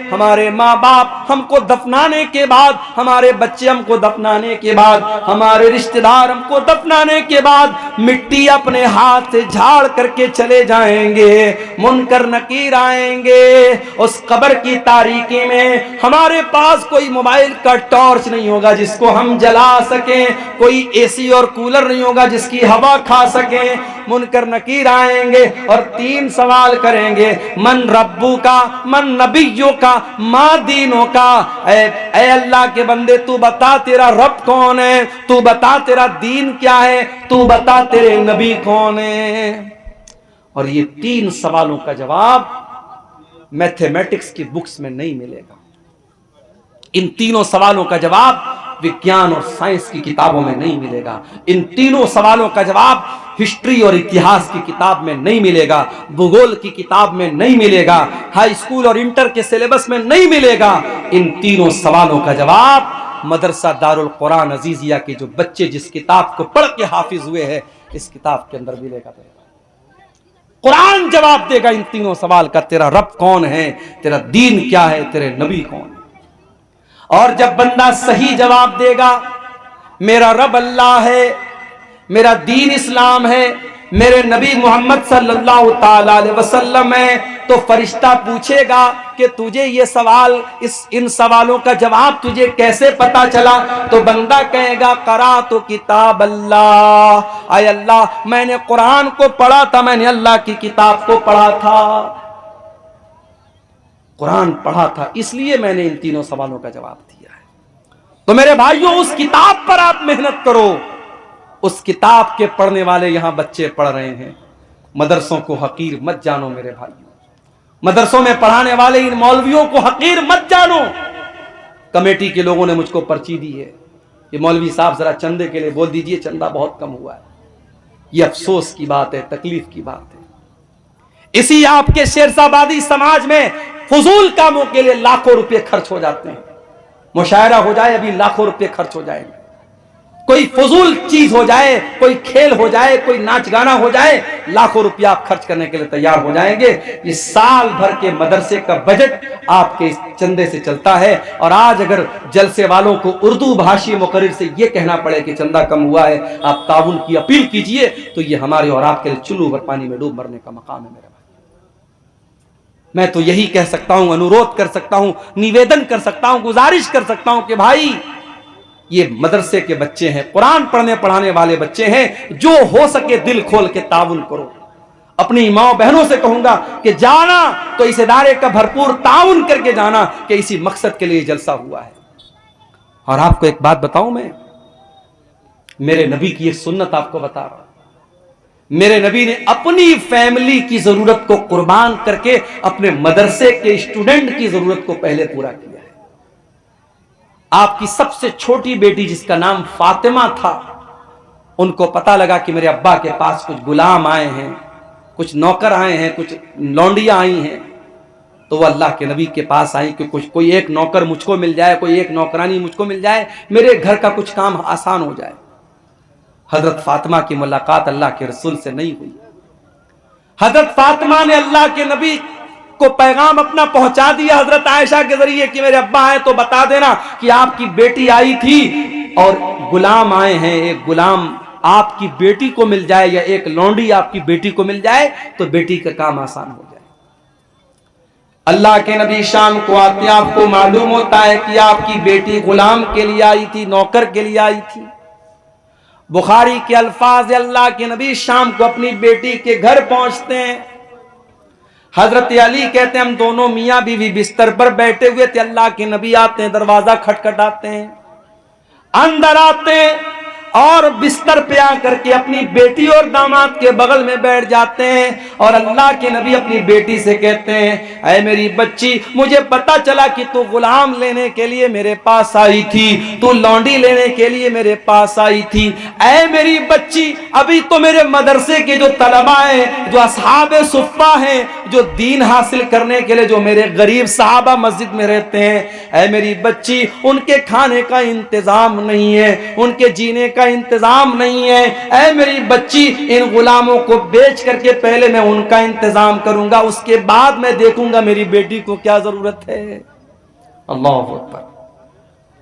हमारे माँ बाप हमको दफनाने के बाद, हमारे बच्चे हमको दफनाने के बाद, हमारे रिश्तेदार हमको दफनाने के बाद मिट्टी अपने हाथ से झाड़ करके चले जाएंगे। मुनकर नकीर आएंगे। उस कब्र की तारीकी में हमारे पास कोई मोबाइल का टॉर्च नहीं होगा जिसको हम जला सकें, कोई एसी और कूलर नहीं होगा जिसकी हवा खा सकें। मुनकर नकीर आएंगे और 3 सवाल करेंगे, मन रब्बू का, मन नबियों का, माँ दीनों का। ऐ अल्लाह के बंदे, तू बता तेरा रब कौन है, तू बता तेरा दीन क्या है, तू बता तेरे नबी कौन है। और ये 3 सवालों का जवाब मैथमेटिक्स की बुक्स में नहीं मिलेगा। इन तीनों सवालों का जवाब विज्ञान और साइंस की किताबों में नहीं मिलेगा। इन तीनों सवालों का जवाब हिस्ट्री और इतिहास की किताब में नहीं मिलेगा, भूगोल की किताब में नहीं मिलेगा, हाई स्कूल और इंटर के सिलेबस में नहीं मिलेगा। इन तीनों सवालों का जवाब मदरसा दारुल कुरान अजीजिया के जो बच्चे जिस किताब को पढ़ के हाफिज हुए हैं, इस किताब के अंदर मिलेगा। कुरान जवाब देगा इन तीनों सवाल का, तेरा रब कौन है, तेरा दीन क्या है, तेरे नबी कौन है। और जब बंदा सही जवाब देगा, मेरा रब अल्लाह है, मेरा दीन इस्लाम है, मेरे नबी मोहम्मद सल्लल्लाहु ताला अलैहि वसल्लम है, तो फरिश्ता पूछेगा कि तुझे ये सवाल, इन सवालों का जवाब तुझे कैसे पता चला। तो बंदा कहेगा, करा तो किताब अल्लाह, आय अल्लाह मैंने कुरान को पढ़ा था, मैंने अल्लाह की किताब को पढ़ा था, कुरान पढ़ा था, इसलिए मैंने इन तीनों सवालों का जवाब दिया है। तो मेरे भाइयों, उस किताब पर आप मेहनत करो। उस किताब के पढ़ने वाले यहां बच्चे पढ़ रहे हैं। मदरसों को हकीर मत जानो मेरे भाइयों, मदरसों में पढ़ाने वाले इन मौलवियों को हकीर मत जानो। कमेटी के लोगों ने मुझको पर्ची दी है कि मौलवी साहब जरा चंदे के लिए बोल दीजिए, चंदा बहुत कम हुआ है। यह अफसोस की बात है, तकलीफ की बात है। इसी आपके शेरशाबादी समाज में फजूल कामों के लिए लाखों रुपए खर्च हो जाते हैं। मुशायरा हो जाए, अभी लाखों रुपए खर्च हो जाएंगे। कोई फजूल चीज हो जाए, कोई खेल हो जाए, कोई नाच गाना हो जाए, लाखों रुपया आप खर्च करने के लिए तैयार हो जाएंगे। ये साल भर के मदरसे का बजट आपके चंदे से चलता है। और आज अगर जलसे वालों को उर्दू भाषी मुकर्रिर से ये कहना पड़े कि चंदा कम हुआ है, आप ताउन की अपील कीजिए, तो ये हमारे और आपके लिए चुल्लू भर पानी में डूब मरने का मकाम है। मेरा मैं तो यही कह सकता हूं, अनुरोध कर सकता हूं, निवेदन कर सकता हूं, गुजारिश कर सकता हूं कि भाई, ये मदरसे के बच्चे हैं, कुरान पढ़ने पढ़ाने वाले बच्चे हैं, जो हो सके दिल खोल के ताउन करो। अपनी माँ बहनों से कहूंगा कि जाना तो इस इदारे का भरपूर ताउन करके जाना कि इसी मकसद के लिए जलसा हुआ है। और आपको एक बात बताऊं, मैं मेरे नबी की एक सुन्नत आपको बता रहा हूं। मेरे नबी ने अपनी फैमिली की जरूरत को कुर्बान करके अपने मदरसे के स्टूडेंट की जरूरत को पहले पूरा किया है। आपकी सबसे छोटी बेटी जिसका नाम फातिमा था, उनको पता लगा कि मेरे अब्बा के पास कुछ गुलाम आए हैं, कुछ नौकर आए हैं, कुछ लौंडियां आई हैं, तो वह अल्लाह के नबी के पास आई कि कुछ कोई एक नौकर मुझको मिल जाए, कोई एक नौकरानी मुझको मिल जाए, मेरे घर का कुछ काम आसान हो जाए। हजरत फातिमा की मुलाकात अल्लाह के रसूल से नहीं हुई। हजरत फातिमा ने अल्लाह के नबी को पैगाम अपना पहुंचा दिया हजरत आयशा के जरिए कि मेरे अब्बा हैं तो बता देना कि आपकी बेटी आई थी और गुलाम आए हैं, एक गुलाम आपकी बेटी को मिल जाए या एक लौंडी आपकी बेटी को मिल जाए तो बेटी का काम आसान हो जाए। अल्लाह के नबी शाम को आते, आपको मालूम होता है कि आपकी बेटी गुलाम के लिए आई थी, नौकर के लिए आई थी। बुखारी के अल्फाज, अल्लाह के नबी शाम को अपनी बेटी के घर पहुंचते हैं। हजरत अली कहते हैं हम दोनों मियां बीवी बिस्तर पर बैठे हुए थे, अल्लाह के नबी आते हैं, दरवाजा खटखटाते हैं, अंदर आते हैं। और बिस्तर पे आकर के अपनी बेटी और दामाद के बगल में बैठ जाते हैं और अल्लाह के नबी अपनी बेटी से कहते हैं, ऐ मेरी बच्ची, मुझे पता चला कि तू गुलाम लेने के लिए मेरे पास आई थी, तू लौंडी लेने के लिए मेरे पास आई थी। ऐ मेरी बच्ची, अभी तो मेरे मदरसे के जो तलबा हैं, जो असहाबे सुफ़्फ़ा हैं, जो दीन हासिल करने के लिए जो मेरे गरीब सहाबा मस्जिद में रहते हैं, ऐ मेरी बच्ची, उनके खाने का इंतजाम नहीं है, उनके जीने का इंतजाम नहीं है। ऐ मेरी बच्ची, इन गुलामों को बेच करके पहले मैं उनका इंतजाम करूंगा, उसके बाद मैं देखूंगा मेरी बेटी को क्या जरूरत है। अल्लाह अकबर।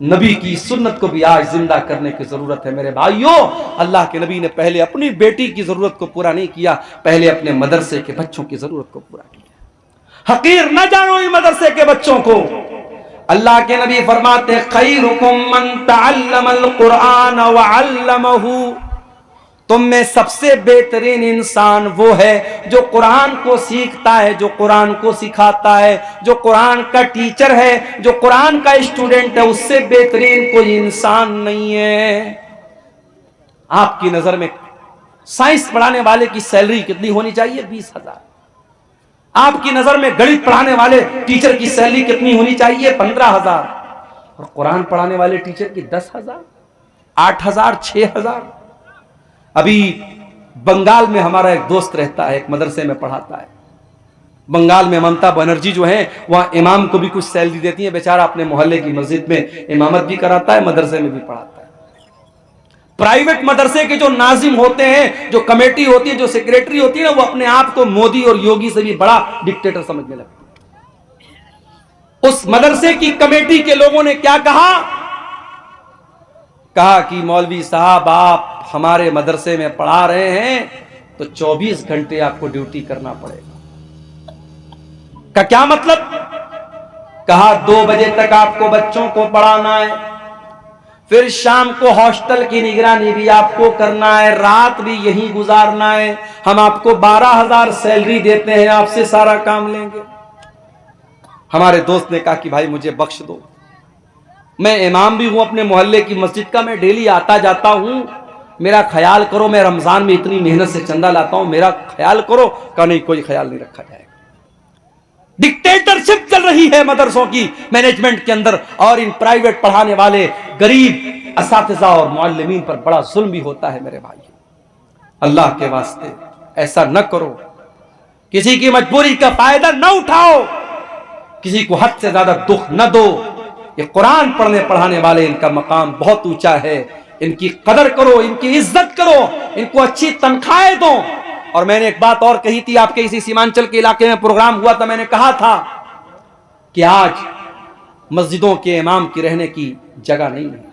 नबी की सुन्नत को भी आज जिंदा करने की जरूरत है मेरे भाइयों। अल्लाह के नबी ने पहले अपनी बेटी की जरूरत को पूरा नहीं किया, पहले अपने मदरसे के बच्चों की जरूरत को पूरा किया। हकीर न जानो इन मदरसे के बच्चों को। अल्लाह के नबी फरमाते, खैरुकुम मन तअल्लमल कुरान व अल्लमहु, तुम में सबसे बेहतरीन इंसान वो है जो कुरान को सीखता है, जो कुरान को सिखाता है, जो कुरान का टीचर है, जो कुरान का स्टूडेंट है। उससे बेहतरीन कोई इंसान नहीं है। आपकी नजर में साइंस पढ़ाने वाले की सैलरी कितनी होनी चाहिए? 20,000। आपकी नजर में गणित पढ़ाने वाले टीचर की सैलरी कितनी होनी चाहिए? 15,000। और कुरान पढ़ाने वाले टीचर की 10,000, 8,000, 6,000। अभी बंगाल में हमारा एक दोस्त रहता है, एक मदरसे में पढ़ाता है। बंगाल में ममता बनर्जी जो है, वहां इमाम को भी कुछ सैलरी देती है। बेचारा अपने मोहल्ले की मस्जिद में इमामत भी कराता है, मदरसे में भी पढ़ाता है। प्राइवेट मदरसे के जो नाजिम होते हैं, जो कमेटी होती है, जो सेक्रेटरी होती है ना, वो अपने आप को मोदी और योगी से भी बड़ा डिक्टेटर समझने लगते हैं। उस मदरसे की कमेटी के लोगों ने क्या कहा कि मौलवी साहब, आप हमारे मदरसे में पढ़ा रहे हैं तो 24 घंटे आपको ड्यूटी करना पड़ेगा। का क्या मतलब? कहा 2 बजे तक आपको बच्चों को पढ़ाना है, फिर शाम को हॉस्टल की निगरानी भी आपको करना है, रात भी यहीं गुजारना है। हम आपको 12,000 सैलरी देते हैं, आपसे सारा काम लेंगे। हमारे दोस्त ने कहा कि भाई मुझे बख्श दो, मैं इमाम भी हूं अपने मोहल्ले की मस्जिद का, मैं डेली आता जाता हूं, मेरा ख्याल करो। मैं रमजान में इतनी मेहनत से चंदा लाता हूं, मेरा ख्याल करो। का नहीं, कोई ख्याल नहीं रखा जाएगा। डिक्टेटरशिप चल रही है मदरसों की मैनेजमेंट के अंदर, और इन प्राइवेट पढ़ाने वाले गरीब असातिज़ा और मुअल्लिमीन पर बड़ा जुल्म भी होता है मेरे भाई। अल्लाह के वास्ते ऐसा न करो, किसी की मजबूरी का फायदा न उठाओ, किसी को हद से ज्यादा दुख न दो। ये कुरान पढ़ने पढ़ाने वाले, इनका मकाम बहुत ऊंचा है, इनकी कदर करो, इनकी इज्जत करो, इनको अच्छी तनख्वाहें दो। और मैंने एक बात और कही थी, आपके इसी सीमांचल के इलाके में प्रोग्राम हुआ था, मैंने कहा था कि आज मस्जिदों के इमाम की रहने की जगह नहीं है।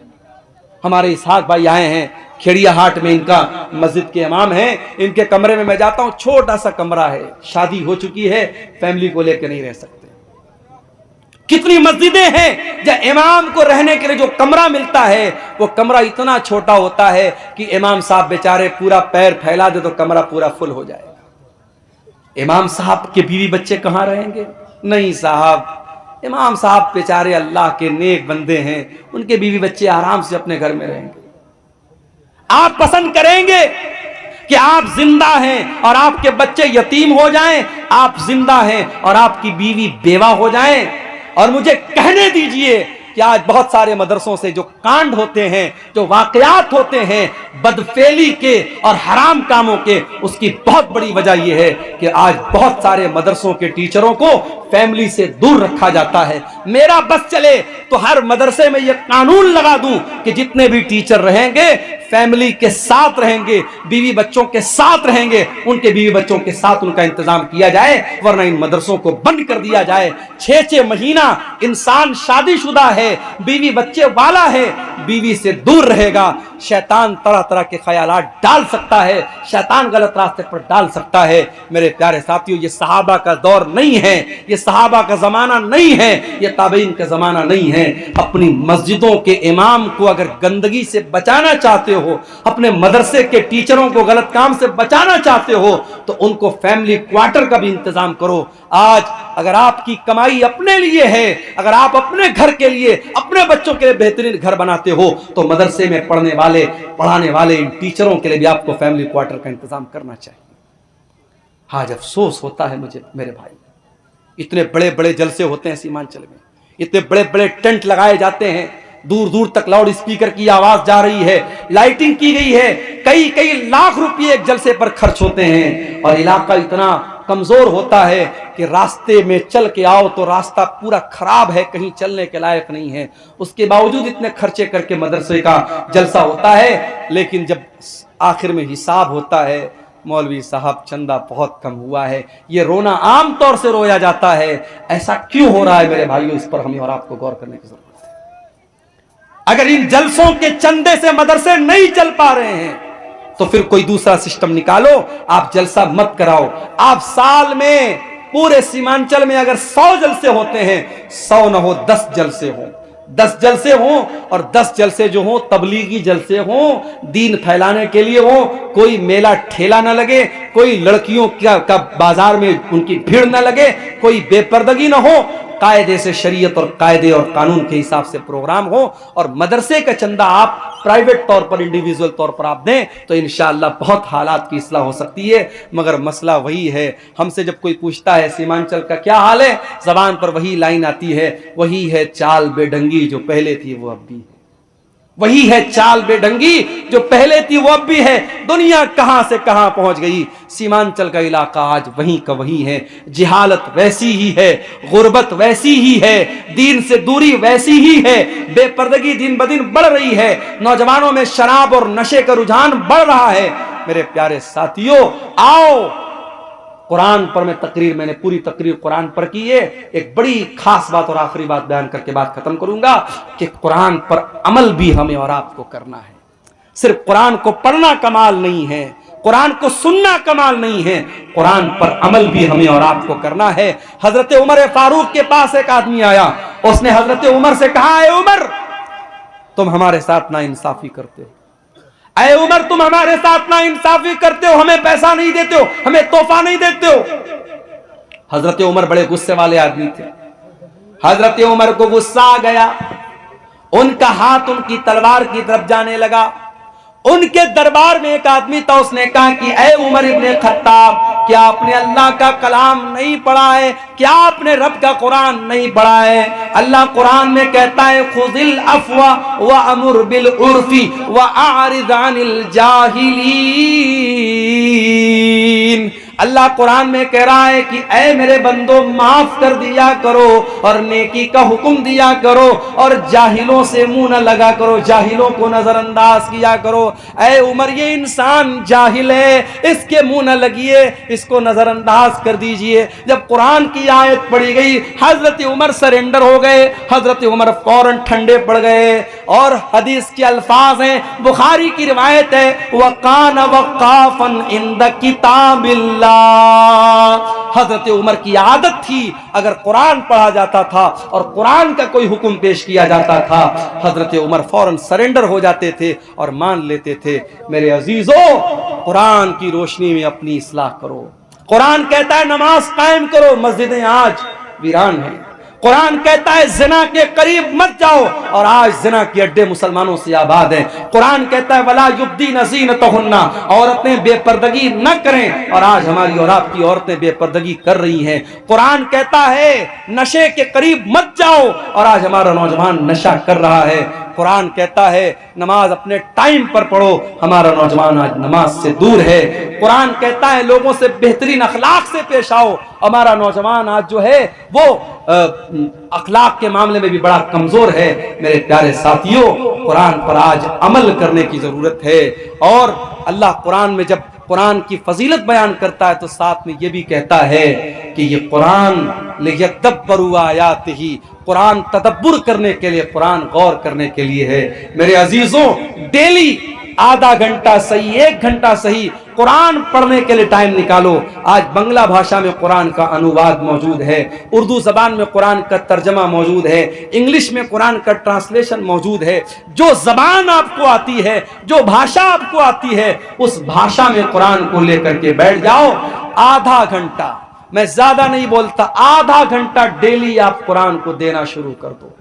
हमारे इसहाक भाई आए हैं खेड़िया हाट में, इनका मस्जिद के इमाम हैं। इनके कमरे में मैं जाता हूं, छोटा सा कमरा है, शादी हो चुकी है, फैमिली को लेकर नहीं रह सकते। कितनी मस्जिदें हैं जहां इमाम को रहने के लिए जो कमरा मिलता है, वो कमरा इतना छोटा होता है कि इमाम साहब बेचारे पूरा पैर फैला दे तो कमरा पूरा फुल हो जाएगा। इमाम साहब के बीवी बच्चे कहां रहेंगे? नहीं साहब, इमाम साहब बेचारे अल्लाह के नेक बंदे हैं, उनके बीवी बच्चे आराम से अपने घर में रहेंगे। आप पसंद करेंगे कि आप जिंदा हैं और आपके बच्चे यतीम हो जाएं, आप जिंदा हैं और आपकी बीवी बेवा हो जाएं? और मुझे कहने दीजिए कि आज बहुत सारे मदरसों से जो कांड होते हैं, जो वाकयात होते हैं बदफेली के और हराम कामों के, उसकी बहुत बड़ी वजह यह है कि आज बहुत सारे मदरसों के टीचरों को फैमिली से दूर रखा जाता है। मेरा बस चले तो हर मदरसे में यह कानून लगा दूं कि जितने भी टीचर रहेंगे फैमिली के साथ रहेंगे, बीवी बच्चों के साथ रहेंगे, उनके बीवी बच्चों के साथ उनका इंतजाम किया जाए, वरना इन मदरसों को बंद कर दिया जाए। 6-6 महीना इंसान शादीशुदा है, बीवी बच्चे वाला है, बीवी से दूर रहेगा, शैतान तरह तरह के ख्यालात डाल सकता है, शैतान गलत रास्ते पर डाल सकता है। मेरे प्यारे साथियों, ये सहाबा का दौर नहीं है, ये सहाबा का जमाना नहीं है, ये ताबईन का ज़माना नहीं है। अपनी मस्जिदों के इमाम को अगर गंदगी से बचाना चाहते हो, अपने मदरसे के टीचरों को गलत काम से बचाना चाहते हो, तो उनको फैमिली क्वार्टर का भी इंतजाम करो। आज अगर आपकी कमाई अपने लिए है, अगर आप अपने घर के लिए, अपने बच्चों के लिए बेहतरीन घर बनाते हो, तो मदरसे में पढ़ने वाले, पढ़ाने वाले इन टीचरों के लिए भी आपको फैमिली क्वार्टर का इंतजाम करना चाहिए। आज अफसोस होता है मुझे मेरे भाई, इतने बड़े बड़े जलसे होते हैं सीमांचल में, इतने बड़े बड़े टेंट लगाए जाते हैं, दूर दूर तक लाउड स्पीकर की आवाज जा रही है, लाइटिंग की गई है, कई कई लाख रुपए एक जलसे पर खर्च होते हैं, और इलाका इतना कमजोर होता है कि रास्ते में चल के आओ तो रास्ता पूरा खराब है, कहीं चलने के लायक नहीं है। उसके बावजूद इतने खर्चे करके मदरसे का जलसा होता है, लेकिन जब आखिर में हिसाब होता है, मौलवी साहब चंदा बहुत कम हुआ है, ये रोना आम तौर से रोया जाता है। ऐसा क्यों हो रहा है मेरे भाइयों, इस पर हमें और आपको गौर करने की जरूरत है। अगर इन जलसों के चंदे से मदरसे नहीं चल पा रहे हैं तो फिर कोई दूसरा सिस्टम निकालो, आप जलसा मत कराओ। आप साल में पूरे सीमांचल में अगर 100 जलसे होते हैं, 100 न हो 10 जलसे हो, 10 जलसे हों, और 10 जलसे जो हों तबलीगी जलसे हों, दीन फैलाने के लिए हो, कोई मेला ठेला न लगे, कोई लड़कियों का बाजार में उनकी भीड़ न लगे, कोई बेपर्दगी न हो, कायदे से शरीयत और कायदे और कानून के हिसाब से प्रोग्राम हो, और मदरसे का चंदा आप प्राइवेट तौर पर, इंडिविजुअल तौर पर आप दें, तो इंशाअल्लाह बहुत हालात की इस्लाह हो सकती है। मगर मसला वही है, हमसे जब कोई पूछता है सीमांचल का क्या हाल है, जबान पर वही लाइन आती है, वही है चाल बेढंगी जो पहले थी वो अब भी है, वही है चाल बेढंगी जो पहले थी वो अब भी है। दुनिया कहां से कहां पहुंच गई, सीमांचल का इलाका आज वहीं का वहीं है। जिहालत वैसी ही है, गुर्बत वैसी ही है, दीन से दूरी वैसी ही है, बेपर्दगी दिन ब दिन बढ़ रही है, नौजवानों में शराब और नशे का रुझान बढ़ रहा है। मेरे प्यारे साथियों, आओ कुरान पर मैंने पूरी तकरीर कुरान पर की है। एक बड़ी खास बात और आखिरी बात बयान करके बात खत्म करूंगा कि कुरान पर अमल भी हमें और आपको करना है। सिर्फ कुरान को पढ़ना कमाल नहीं है, कुरान को सुनना कमाल नहीं है, कुरान पर अमल भी हमें और आपको करना है। हजरत उमर फारूक के पास एक आदमी आया, उसने हजरत उमर से कहा, ऐ उमर तुम हमारे साथ नाइंसाफी करते हो, ऐ उमर तुम हमारे साथ ना इंसाफी करते हो, हमें पैसा नहीं देते हो, हमें तोहफा नहीं देते हो। हजरत उमर बड़े गुस्से वाले आदमी थे। हजरत उमर को गुस्सा आ गया, उनका हाथ उनकी तलवार की तरफ जाने लगा। उनके दरबार में एक आदमी था, उसने कहा कि ऐ उमर इब्ने खत्ताब, क्या आपने अल्लाह का कलाम नहीं पढ़ा है, क्या आपने रब का कुरान नहीं पढ़ा है? अल्लाह कुरान में कहता है खुज़िल अफ़्वा व अमुर बिल उर्फ़ी व अअरिज़ अनिल जाहिलीन। अल्लाह कुरान में कह रहा है कि ऐ मेरे बंदो माफ कर दिया करो और नेकी का हुक्म दिया करो और जाहिलों से मुंह न लगा करो, जाहिलों को नजरअंदाज किया करो। ऐ उमर ये इंसान जाहिल है, इसके मुंह न लगिए, इसको नजरअंदाज कर दीजिए। जब कुरान की आयत पढ़ी गई, हजरत उमर सरेंडर हो गए, हजरत उमर फौरन ठंडे पड़ गए। और हदीस के अल्फाज हैं, बुखारी की रिवायत है, वकान वकाफन इंद किताबिल्लाह। हजरत उमर की आदत थी, अगर कुरान पढ़ा जाता था और कुरान का कोई हुक्म पेश किया जाता था, हजरत उमर फौरन सरेंडर हो जाते थे और मान लेते थे। मेरे अजीजों, कुरान की रोशनी में अपनी इस्लाह करो। कुरान कहता है नमाज कायम करो, मस्जिदें आज वीरान हैं। कुरान कहता है जिना के करीब मत जाओ, और आज जिना के अड्डे मुसलमानों से आबाद हैं। कुरान कहता है वला युब्दीन ज़ीनतहुन्ना, औरतें बेपर्दगी न करें, और आज हमारी और आपकी औरतें बेपर्दगी कर रही हैं। कुरान कहता है नशे के करीब मत जाओ, और आज हमारा नौजवान नशा कर रहा है। कुरान कहता है नमाज अपने टाइम पर पढ़ो, हमारा नौजवान आज नमाज से दूर है। कुरान कहता है लोगों से बेहतरीन अखलाक से पेश आओ, हमारा नौजवान आज जो है वो अखलाक के मामले में भी बड़ा कमजोर है। मेरे प्यारे साथियों, कुरान पर आज अमल करने की जरूरत है। और अल्लाह कुरान में जब कुरान की फजीलत बयान करता है तो साथ में ये भी कहता है कि ये कुरान लियदब्बरू आयातिही, कुरान तदब्बुर करने के लिए, कुरान गौर करने के लिए है। मेरे अजीजों, डेली आधा घंटा सही, 1 घंटा सही कुरान पढ़ने के लिए टाइम निकालो। आज बांग्ला भाषा में कुरान का अनुवाद मौजूद है, उर्दू जबान में कुरान का तर्जमा मौजूद है, इंग्लिश में कुरान का ट्रांसलेशन मौजूद है। जो जबान आपको आती है, जो भाषा आपको आती है, उस भाषा में कुरान को लेकर के बैठ जाओ। आधा घंटा, मैं ज्यादा नहीं बोलता, आधा घंटा डेली आप कुरान को देना शुरू कर दो।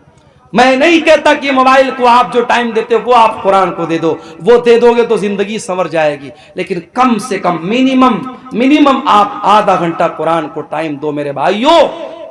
मैं नहीं कहता कि मोबाइल को आप जो टाइम देते हो वो आप कुरान को दे दो, वो दे दोगे तो जिंदगी संवर जाएगी, लेकिन कम से कम मिनिमम आप आधा घंटा कुरान को टाइम दो मेरे भाइयों।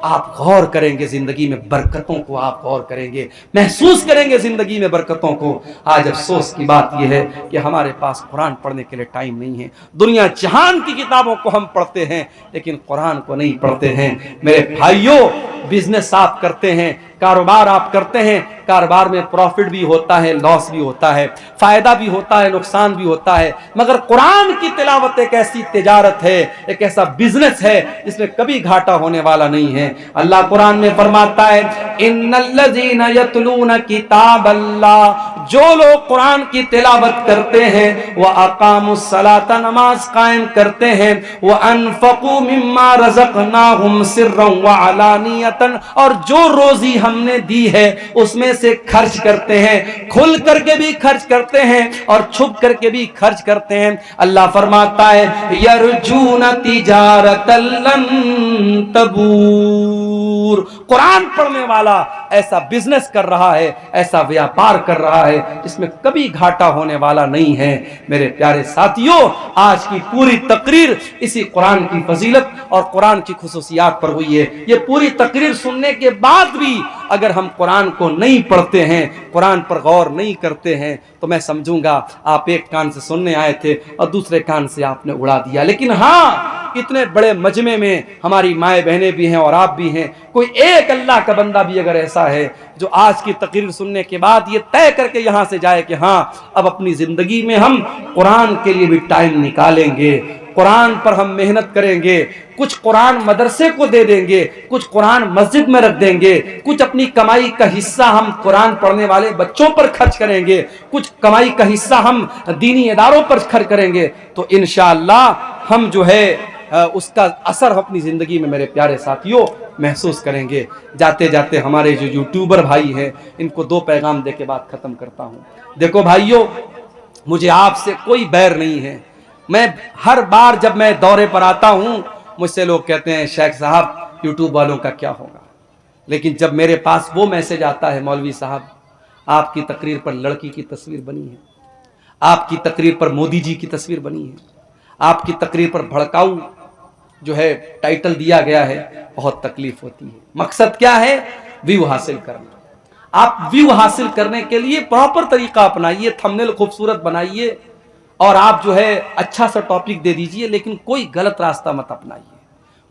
आप गौर करेंगे जिंदगी में बरकतों को, आप गौर करेंगे, महसूस करेंगे जिंदगी में बरकतों को। आज अफसोस की बात यह है कि हमारे पास कुरान पढ़ने के लिए टाइम नहीं है। दुनिया जहान की किताबों को हम पढ़ते हैं लेकिन कुरान को नहीं पढ़ते हैं। मेरे भाइयों, बिजनेस आप करते हैं, कारोबार आप करते हैं, कारोबार में प्रॉफिट भी होता है, लॉस भी होता है, फायदा भी होता है, नुकसान भी होता है, मगर कुरान की तिलावत एक ऐसी तिजारत है, एक ऐसा बिजनेस है जिसमें कभी घाटा होने वाला नहीं है। अल्लाह कुरान में फरमाता है, इन्नल्लज़ीना यतलूना किताबल्लाह, जो लोग कुरान की तिलावत करते हैं, वह अकामुस्सलाता, नमाज कायम करते हैं, वह अनफकू मिम्मा रज़क़नाहुम सिर्रन व अलानियतन, और जो रोजी हमने दी है उसमें से खर्च करते हैं, खुल करके भी खर्च करते हैं और छुप करके भी खर्च करते हैं। अल्लाह फरमाता है, यरजूना तिजारतन लन तबूर, कुरान पढ़ने वाला ऐसा बिजनेस कर रहा है, ऐसा व्यापार कर रहा है जिसमें कभी घाटा होने वाला नहीं है। मेरे प्यारे साथियों, आज की पूरी तकरीर इसी कुरान की फजीलत और कुरान की खुसूसियात पर हुई है। ये पूरी तकरीर सुनने के बाद भी अगर हम कुरान को नहीं पढ़ते हैं, कुरान पर गौर नहीं करते हैं, तो मैं समझूंगा आप एक कान से सुनने आए थे और दूसरे कान से आपने उड़ा दिया। लेकिन हाँ, इतने बड़े मजमे में हमारी माएँ बहनें भी हैं और आप भी हैं, कोई एक अल्लाह का बंदा भी अगर ऐसा है जो आज की तकरीर सुनने के बाद ये तय करके यहाँ से जाए कि हाँ, अब अपनी जिंदगी में हम कुरान के लिए भी टाइम निकालेंगे, कुरान पर हम मेहनत करेंगे, कुछ कुरान मदरसे को दे देंगे, कुछ कुरान मस्जिद में रख देंगे, कुछ अपनी कमाई का हिस्सा हम कुरान पढ़ने वाले बच्चों पर खर्च करेंगे, कुछ कमाई का हिस्सा हम दीनी इदारों पर खर्च करेंगे, तो इंशाअल्लाह हम जो है उसका असर अपनी जिंदगी में मेरे प्यारे साथियों महसूस करेंगे। जाते जाते हमारे जो यूट्यूबर भाई हैं, इनको 2 पैगाम दे के बात खत्म करता हूँ। देखो भाइयों, मुझे आपसे कोई बैर नहीं है। मैं हर बार जब मैं दौरे पर आता हूँ, मुझसे लोग कहते हैं, शेख साहब यूट्यूब वालों का क्या होगा। लेकिन जब मेरे पास वो मैसेज आता है, मौलवी साहब आपकी तकरीर पर लड़की की तस्वीर बनी है, आपकी तकरीर पर मोदी जी की तस्वीर बनी है, आपकी तकरीर पर भड़काऊ जो है टाइटल दिया गया है, बहुत तकलीफ होती है। मकसद क्या है? व्यू हासिल करना। आप व्यू हासिल करने के लिए प्रॉपर तरीका अपनाइए, थंबनेल खूबसूरत बनाइए और आप जो है अच्छा सा टॉपिक दे दीजिए, लेकिन कोई गलत रास्ता मत अपनाइए।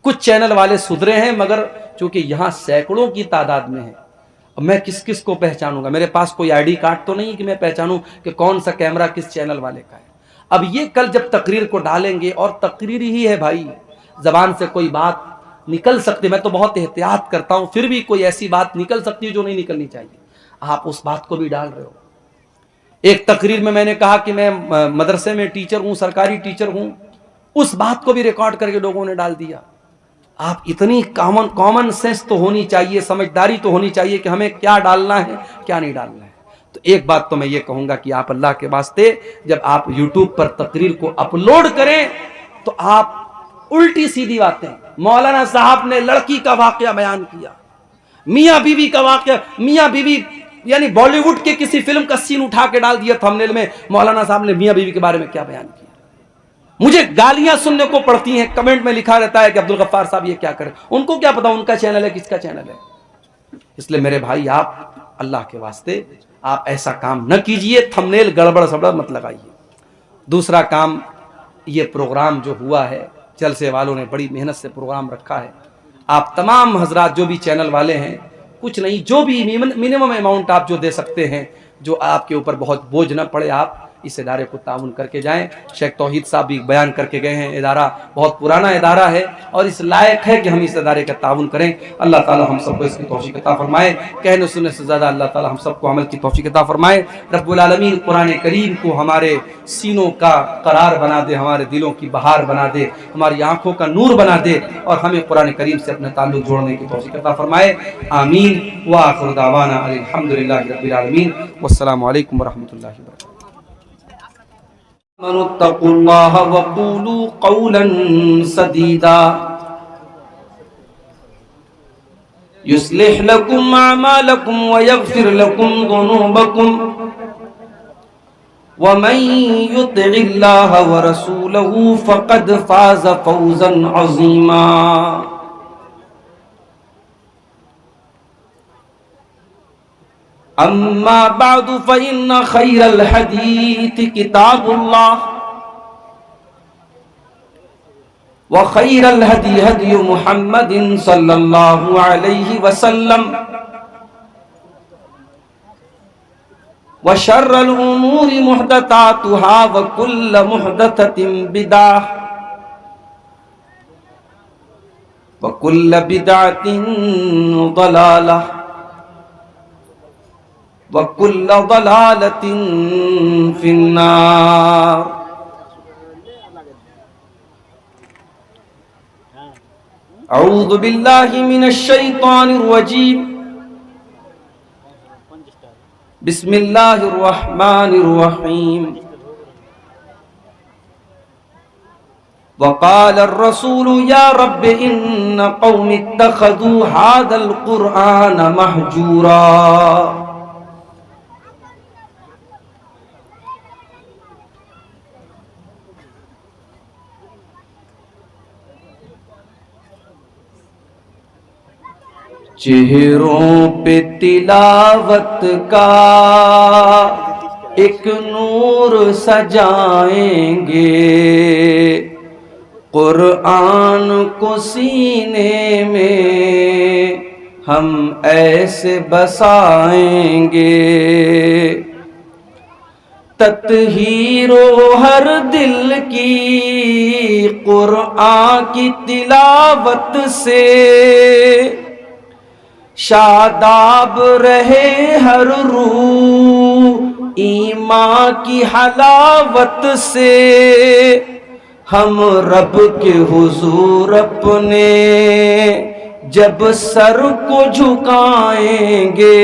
कुछ चैनल वाले सुधरे हैं, मगर चूंकि यहाँ सैकड़ों की तादाद में है, मैं किस किस को पहचानूंगा? मेरे पास कोई आईडी कार्ड तो नहीं कि मैं पहचानूं कि कौन सा कैमरा किस चैनल वाले का है। अब ये कल जब तकरीर को डालेंगे, और तकरीर ही है भाई, जबान से कोई बात निकल सकती, मैं तो बहुत एहतियात करता हूं, फिर भी कोई ऐसी बात निकल सकती है जो नहीं निकलनी चाहिए। आप उस बात को भी डाल रहे हो। एक तकरीर में मैंने कहा कि मैं मदरसे में टीचर हूं, सरकारी टीचर हूं, उस बात को भी रिकॉर्ड करके लोगों ने डाल दिया। आप इतनी कॉमन सेंस तो होनी चाहिए, समझदारी तो होनी चाहिए कि हमें क्या डालना है क्या नहीं डालना है। तो एक बात तो मैं ये कहूंगा कि आप अल्लाह के वास्ते जब आप यूट्यूब पर तकरीर को अपलोड करें तो आप उल्टी सीधी बातें, मौलाना साहब ने लड़की का वाकया बयान किया, मियां बीवी का वाकया, मियां बीवी यानी बॉलीवुड के किसी फिल्म का सीन उठा के डाल दिया थंबनेल में, मौलाना साहब ने मियां बीवी के बारे में क्या बयान किया। मुझे गालियां सुनने को पड़ती हैं, कमेंट में लिखा रहता है कि अब्दुल गफ्फार साहब ये क्या करें। उनको क्या पता उनका चैनल है किसका चैनल है। इसलिए मेरे भाई, आप अल्लाह के वास्ते आप ऐसा काम न कीजिए, थंबनेल गड़बड़ सड़बड़ मत लगाइए। दूसरा काम, ये प्रोग्राम जो हुआ है, जलसे वालों ने बड़ी मेहनत से प्रोग्राम रखा है। आप तमाम हजरात जो भी चैनल वाले हैं, कुछ नहीं, जो भी मिनिमम अमाउंट आप जो दे सकते हैं, जो आपके ऊपर बहुत बोझ न पड़े, आप इस इदारे को ताउन करके जाएं। शेख तौहीद साहब भी बयान करके गए हैं, इदारा बहुत पुराना इदारा है और इस लायक है कि हम इस इदारे का ताउन करें। अल्लाह ताला हम सबको इसकी तौफीक अता फरमाए। कहने सुनने से ज़्यादा अल्लाह ताला हम सबको अमल की तौफीक अता फरमाए। रब्बुल आलमीन कुरान करीम को हमारे सीनों का करार बना दे, हमारे दिलों की बहार बना दे, हमारी आंखों का नूर बना दे और हमें कुरान करीम से अपने ताल्लुक जोड़ने की तौफीक अता फरमाए। आमीन व आखिर दावाना अल्हम्दुलिल्लाहि रब्बिल आलमीन। वस्सलामु अलैकुम व रहमतुल्लाहि व बरकातुहू। मनुत्तकुल्लाह व क़ूलू क़ौलन सदीदा युस्लिह लकुम अमालकुम व यग़फिर लकुम ज़ुनूबकुम व मन युतिइल्लाह व रसूलहू फ़क़द फ़ाज़ फ़ौज़न अज़ीमा। अम्मा बादु फ़इन्न खैरल हदीस किताबुल्लाह व खैरल हदी हदी मुहम्मदिन सल्लल्लाहु अलैहि वसल्लम व शर्रल उमूरि मुहदसातुहा व कुल्ल मुहदसतिन बिदअह व कुल्ल बिदअतिन ज़लालह व कुल्ल ज़लालतिन फिन्नार। अऊज़ु बिल्लाहि मिनश शैतानिर रजीम। बिस्मिल्लाहिर रहमानिर रहीम। वक़ालर रसूलु या रब्बि इन्न क़ौमी इत्तख़ज़ू हाज़ल क़ुरआन महजूरा। चेहरों पे तिलावत का एक नूर सजाएंगे, कुरान को सीने में हम ऐसे बसाएंगे। तत्हीरो हर दिल की कुरान की तिलावत से, शादाब रहे हर रूह ईमान की हलावत से। हम रब के हुजूर अपने जब सर को झुकाएंगे,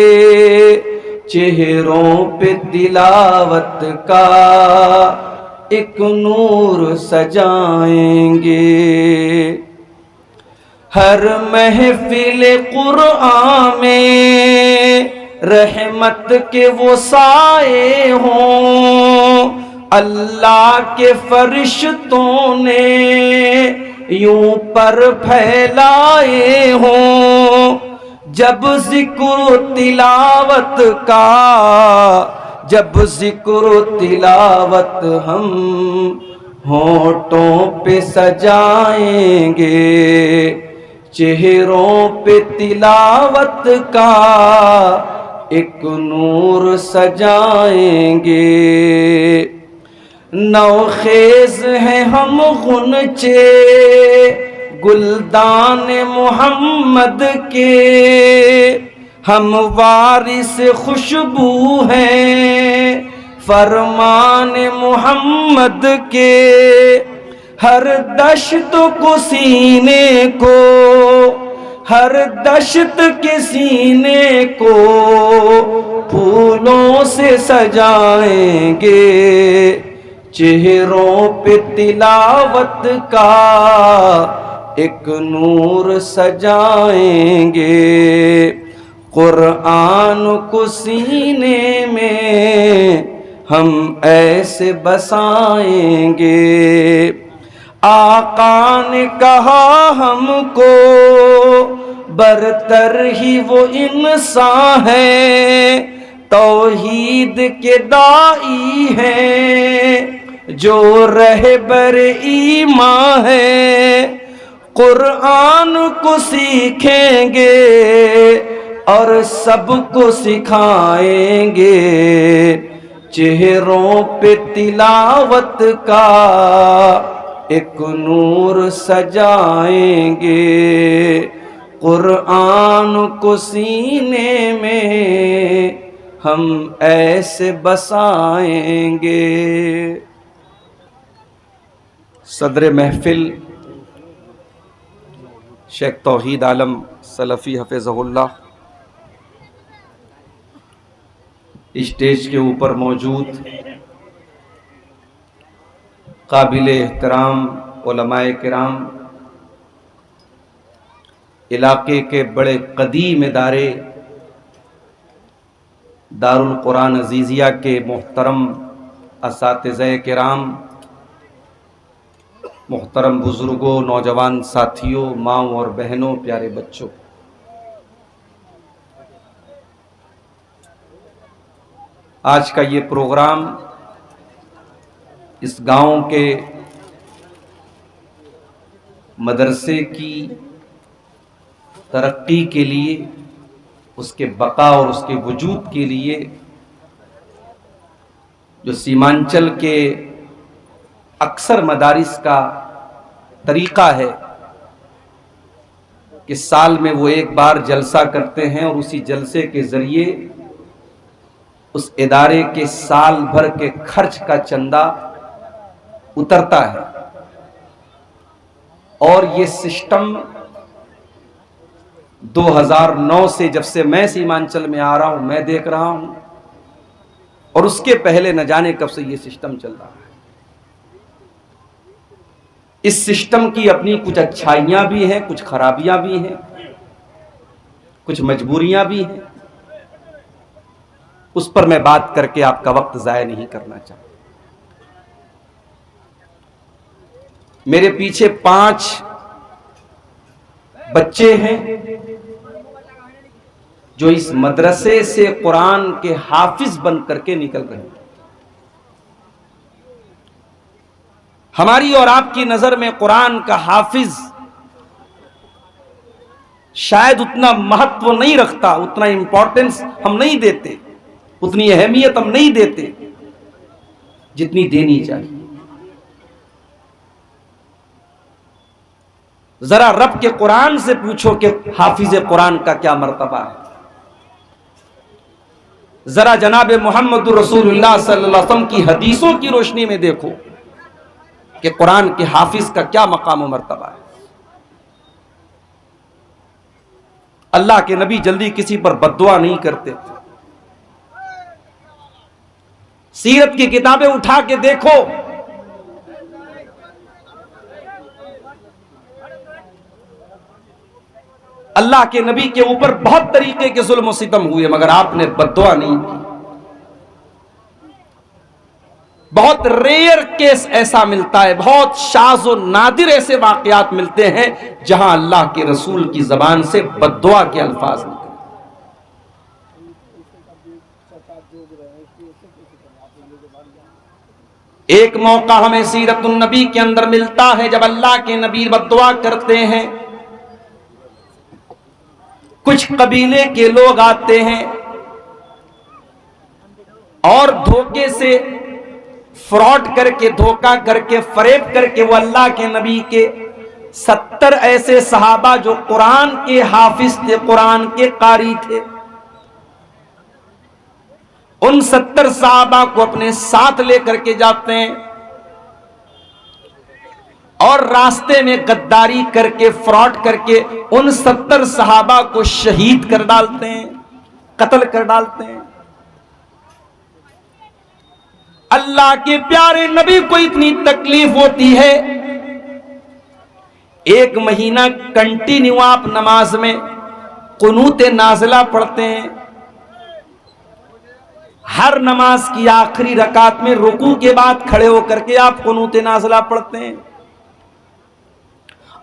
चेहरों पे तिलावत का एक नूर सजाएंगे। हर महफिल कुरआन में रहमत के वो साए हों, अल्लाह के फरिश्तों ने यूं पर फैलाए हों। जब जिक्र तिलावत का, जब जिक्र तिलावत हम होठों पे सजाएंगे, चेहरों पे तिलावत का एक नूर सजाएंगे। नौखेज हैं हम गुनचे गुलदान मोहम्मद के, हम वारिस खुशबू हैं फरमान मोहम्मद के। हर दश्त को सीने को, हर दश्त के सीने को फूलों से सजाएंगे, चेहरों पे तिलावत का एक नूर सजाएंगे। कुरान को सीने में हम ऐसे बसाएंगे। आका ने कहा हमको बरतर ही वो इंसान है, तौहीद के दाई हैं जो रहबर ईमान है। कुरान को सीखेंगे और सबको सिखाएंगे, चेहरों पे तिलावत का एक नूर सजाएंगे, कुरान को सीने में हम ऐसे बसाएंगे। सदर महफिल शेख तौहीद आलम सलफ़ी हफ़िज़हुल्लाह स्टेज के ऊपर मौजूद काबिल एहतराम उलमाए किराम, इलाके के बड़े कदीम इदारे दारुल कुरान अजीज़िया के मोहतरम असातिज़े किराम, मोहतरम बुज़ुर्गों, नौजवान साथियों, माँओं और बहनों, प्यारे बच्चों, आज का ये प्रोग्राम इस गांव के मदरसे की तरक्की के लिए, उसके बका और उसके वजूद के लिए, जो सीमांचल के अक्सर मदारिस का तरीक़ा है कि साल में वो एक बार जलसा करते हैं और उसी जलसे के ज़रिए उस इदारे के साल भर के खर्च का चंदा उतरता है। और ये सिस्टम 2009 से, जब से मैं सीमांचल में आ रहा हूं, मैं देख रहा हूं, और उसके पहले न जाने कब से ये सिस्टम चल रहा है। इस सिस्टम की अपनी कुछ अच्छाइयां भी हैं, कुछ खराबियां भी हैं, कुछ मजबूरियां भी हैं। उस पर मैं बात करके आपका वक्त ज़ाया नहीं करना चाहता। मेरे पीछे 5 बच्चे हैं जो इस मदरसे से कुरान के हाफिज बन करके निकल रहे हैं। हमारी और आपकी नजर में कुरान का हाफिज शायद उतना महत्व नहीं रखता, उतना इंपॉर्टेंस हम नहीं देते, उतनी अहमियत हम नहीं देते जितनी देनी चाहिए। जरा रब के कुरान से पूछो कि हाफिज कुरान का क्या मर्तबा है। जरा जनाब मोहम्मद रसूलुल्लाह सल्लल्लाहु अलैहि वसल्लम की हदीसों की रोशनी में देखो कि कुरान के हाफिज का क्या मकाम और मर्तबा है। अल्लाह के नबी जल्दी किसी पर बद्दुआ नहीं करते थे। सीरत की किताबें उठा के देखो, अल्लाह के नबी के ऊपर बहुत तरीके के जुल्म सितम हुए, मगर आपने बद्दुआ नहीं की। बहुत रेयर केस ऐसा मिलता है, बहुत शाज़ और नादिर ऐसे वाकयात मिलते हैं जहां अल्लाह के रसूल की जबान से बद्दुआ के अल्फाज निकले। एक मौका हमें सीरतुन नबी के अंदर मिलता है जब अल्लाह के नबी बद्दुआ करते हैं। कुछ कबीले के लोग आते हैं और धोखे से, फ्रॉड करके, धोखा करके, फरेब करके वो अल्लाह के नबी के 70 ऐसे सहाबा जो कुरान के हाफिज थे, कुरान के कारी थे, उन 70 सहाबा को अपने साथ लेकर के जाते हैं और रास्ते में गद्दारी करके, फ्रॉड करके उन 70 सहाबा को शहीद कर डालते हैं, कत्ल कर डालते हैं। अल्लाह के प्यारे नबी को इतनी तकलीफ होती है, 1 महीना कंटिन्यू आप नमाज में कुनूत नाज़िला पढ़ते हैं। हर नमाज की आखिरी रकात में रुकू के बाद खड़े होकर के आप कुनूत नाज़िला पढ़ते हैं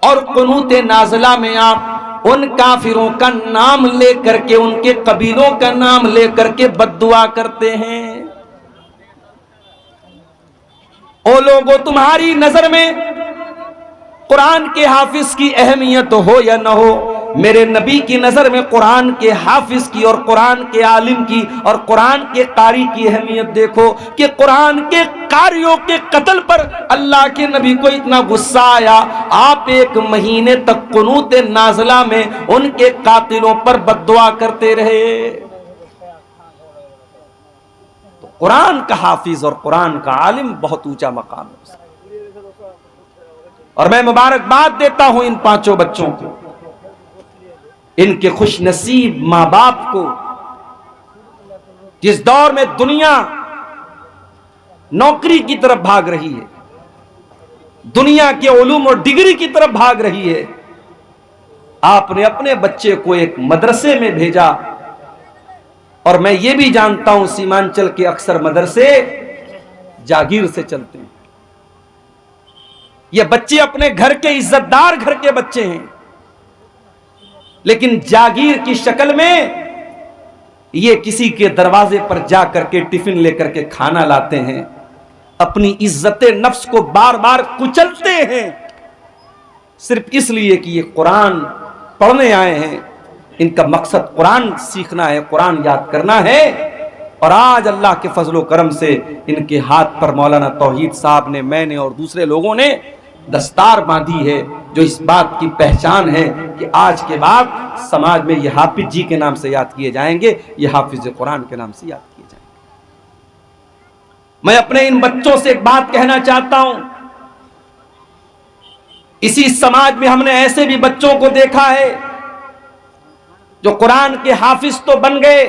और कुनूत नाज़िला में आप उन काफिरों का नाम लेकर के, उनके कबीलों का नाम लेकर के बद्दुआ करते हैं। ओ लोगों, तुम्हारी नजर में कुरान के हाफिज की अहमियत हो या न हो, मेरे नबी की नजर में कुरान के हाफिज की और कुरान के आलिम की और कुरान के कारी की अहमियत देखो कि कुरान के कारियों के कत्ल पर अल्लाह के नबी को इतना गुस्सा आया, आप 1 महीने तक कुनूत नाज़िला में उनके कातिलों पर बद्दुआ करते रहे। तो कुरान का हाफिज और कुरान का आलिम बहुत ऊंचा मकाम है। और मैं मुबारकबाद देता हूं इन 5 बच्चों को, इनके खुशनसीब मां बाप को, जिस दौर में दुनिया नौकरी की तरफ भाग रही है, दुनिया के उलूम और डिग्री की तरफ भाग रही है, आपने अपने बच्चे को एक मदरसे में भेजा। और मैं ये भी जानता हूं सीमांचल के अक्सर मदरसे जागीर से चलते हैं। ये बच्चे अपने घर के इज्जतदार घर के बच्चे हैं, लेकिन जागीर की शक्ल में ये किसी के दरवाजे पर जा करके टिफिन लेकर के खाना लाते हैं, अपनी इज्जत नफ्स को बार बार कुचलते हैं, सिर्फ इसलिए कि ये कुरान पढ़ने आए हैं। इनका मकसद कुरान सीखना है, कुरान याद करना है। और आज अल्लाह के फजलो करम से इनके हाथ पर मौलाना तौहीद साहब ने, मैंने और दूसरे लोगों ने दस्तार बांधी है, जो इस बात की पहचान है कि आज के बाद समाज में ये हाफिज जी के नाम से याद किए जाएंगे, ये हाफिज कुरान के नाम से याद किए जाएंगे। मैं अपने इन बच्चों से एक बात कहना चाहता हूं, इसी समाज में हमने ऐसे भी बच्चों को देखा है जो कुरान के हाफिज तो बन गए,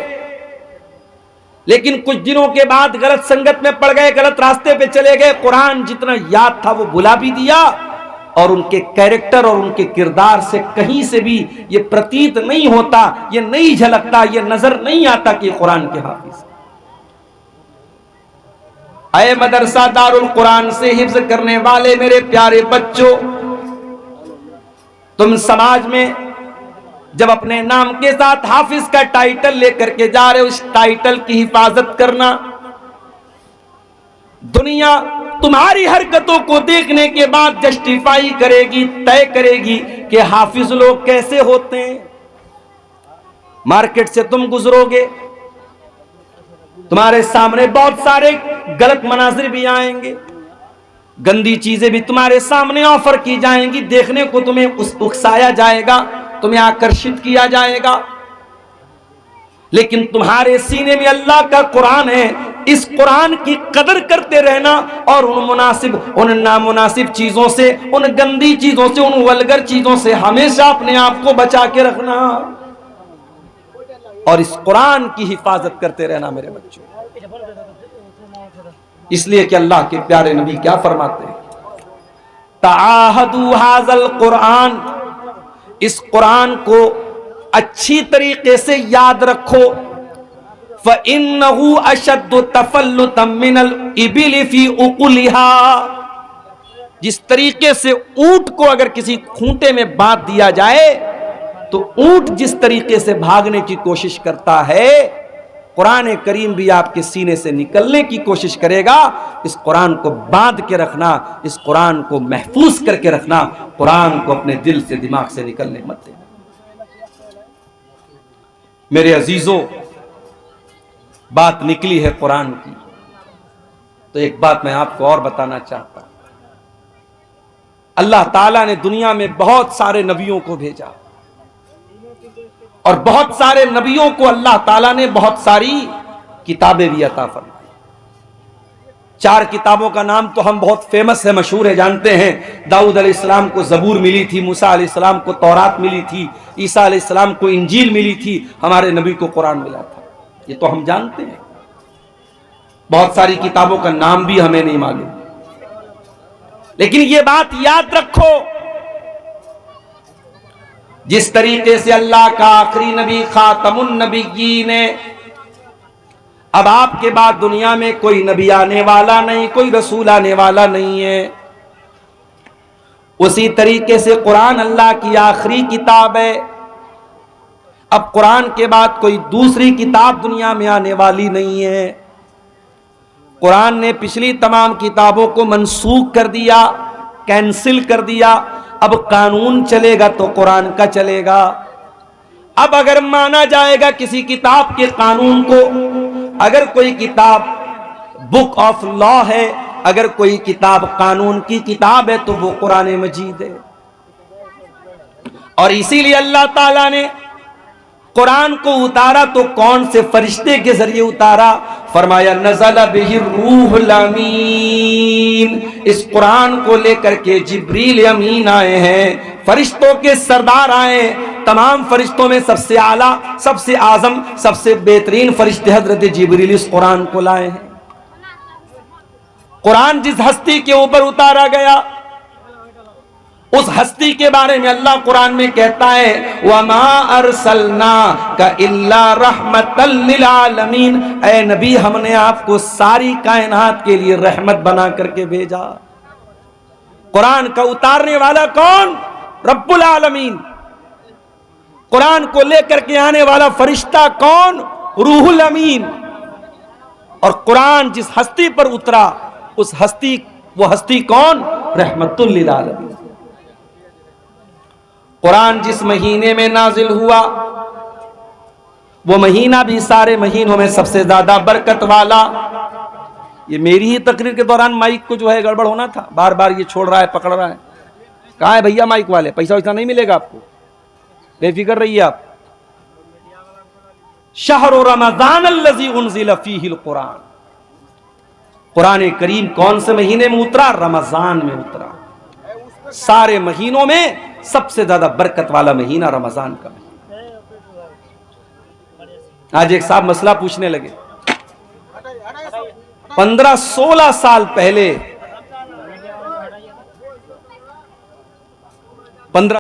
लेकिन कुछ दिनों के बाद गलत संगत में पड़ गए, गलत रास्ते पे चले गए, कुरान जितना याद था वो भुला भी दिया, और उनके कैरेक्टर और उनके किरदार से कहीं से भी ये प्रतीत नहीं होता, ये नहीं झलकता, ये नजर नहीं आता कि कुरान के हाफिज। आए मदरसा दारुल कुरान से हिफ्ज करने वाले मेरे प्यारे बच्चों, तुम समाज में जब अपने नाम के साथ हाफिज का टाइटल लेकर के जा रहे हो, उस टाइटल की हिफाजत करना। दुनिया तुम्हारी हरकतों को देखने के बाद जस्टिफाई करेगी, तय करेगी कि हाफिज लोग कैसे होते हैं। मार्केट से तुम गुजरोगे, तुम्हारे सामने बहुत सारे गलत मनाजिर भी आएंगे, गंदी चीजें भी तुम्हारे सामने ऑफर की जाएंगी, देखने को तुम्हें उकसाया जाएगा, तुम्हें आकर्षित किया जाएगा, लेकिन तुम्हारे सीने में अल्लाह का कुरान है। इस कुरान की कदर करते रहना और उन नामुनासिब चीजों से, उन गंदी चीजों से, उन वल्गर चीजों से हमेशा अपने आप को बचा के रखना और इस कुरान की हिफाजत करते रहना मेरे बच्चों। इसलिए कि अल्लाह के प्यारे नबी क्या फरमाते हैं, ताहदू हाज़ल कुरान, इस कुरान को अच्छी तरीके से याद रखो। फ़इन्नहु अशद्दु तफल्लुतम मिनल इबिल फी उकुलिहा, जिस तरीके से ऊंट को अगर किसी खूंटे में बांध दिया जाए तो ऊंट जिस तरीके से भागने की कोशिश करता है, कुरान करीम भी आपके सीने से निकलने की कोशिश करेगा। इस कुरान को बांध के रखना, इस कुरान को महफूज करके रखना, कुरान को अपने दिल से, दिमाग से निकलने मत देना। मेरे अजीजों, बात निकली है कुरान की, तो एक बात मैं आपको और बताना चाहता हूं। अल्लाह ताला ने दुनिया में बहुत सारे नबियों को भेजा और बहुत सारे नबियों को अल्लाह ताला ने बहुत सारी किताबें भी अता फरमाई। 4 किताबों का नाम तो हम बहुत फेमस है, मशहूर है, जानते हैं। दाऊद अलैहिस्सलाम को ज़बूर मिली थी, मूसा अलैहिस्सलाम को तौरात मिली थी, ईसा अलैहिस्सलाम को इंजील मिली थी, हमारे नबी को कुरान मिला था, ये तो हम जानते हैं। बहुत सारी किताबों का नाम भी हमें नहीं मालूम, लेकिन ये बात याद रखो, जिस तरीके से अल्लाह का आखिरी नबी खातमुन नबिय्यीन ने, अब आपके बाद दुनिया में कोई नबी आने वाला नहीं, कोई रसूल आने वाला नहीं है, उसी तरीके से कुरान अल्लाह की आखिरी किताब है। अब कुरान के बाद कोई दूसरी किताब दुनिया में आने वाली नहीं है। कुरान ने पिछली तमाम किताबों को मनसूख कर दिया, कैंसिल कर दिया। अब कानून चलेगा तो कुरान का चलेगा, अब अगर माना जाएगा किसी किताब के कानून को, अगर कोई किताब बुक ऑफ लॉ है, अगर कोई किताब कानून की किताब है, तो वो कुरान मजीद है। और इसीलिए अल्लाह ताला ने कुरान को उतारा तो कौन से फरिश्ते के जरिए उतारा? फरमाया नज़ल बिही रूहुल अमीन, इस कुरान को लेकर के जिब्रील अमीन आए हैं, फरिश्तों के सरदार आए। तमाम फरिश्तों में सबसे आला, सबसे आजम, सबसे बेहतरीन फरिश्ते हजरत जिब्रील इस कुरान को लाए हैं। कुरान जिस हस्ती के ऊपर उतारा गया, उस हस्ती के बारे में अल्लाह कुरान में कहता है वमा अरसलना का इल्ला रहमतल लिल आलमीन, ऐ नबी हमने आपको सारी कायनात के लिए रहमत बना करके भेजा। कुरान का उतारने वाला कौन? रब्बुल आलमीन। कुरान को लेकर के आने वाला फरिश्ता कौन? रूहुल अमीन। और कुरान जिस हस्ती पर उतरा, उस हस्ती, वो हस्ती कौन? रहमतुल लिल आलमीन। कुरान जिस महीने में नाजिल हुआ, वो महीना भी सारे महीनों में सबसे ज्यादा बरकत वाला। ये मेरी ही तकरीर के दौरान माइक को जो है गड़बड़ होना था, बार बार ये छोड़ रहा है, पकड़ रहा है। कहाँ है भैया माइक वाले? पैसा वैसा नहीं मिलेगा आपको, बेफिक्र रहिए आप। शहर रमजान अल्लज़ी उन्ज़िल फ़ीहिल कुरान, कुरान करीम कौन से महीने में उतरा? रमजान में उतरा। सारे महीनों में सबसे ज्यादा बरकत वाला महीना रमजान का महीना। आज एक साहब मसला पूछने लगे, 15-16 साल पहले 15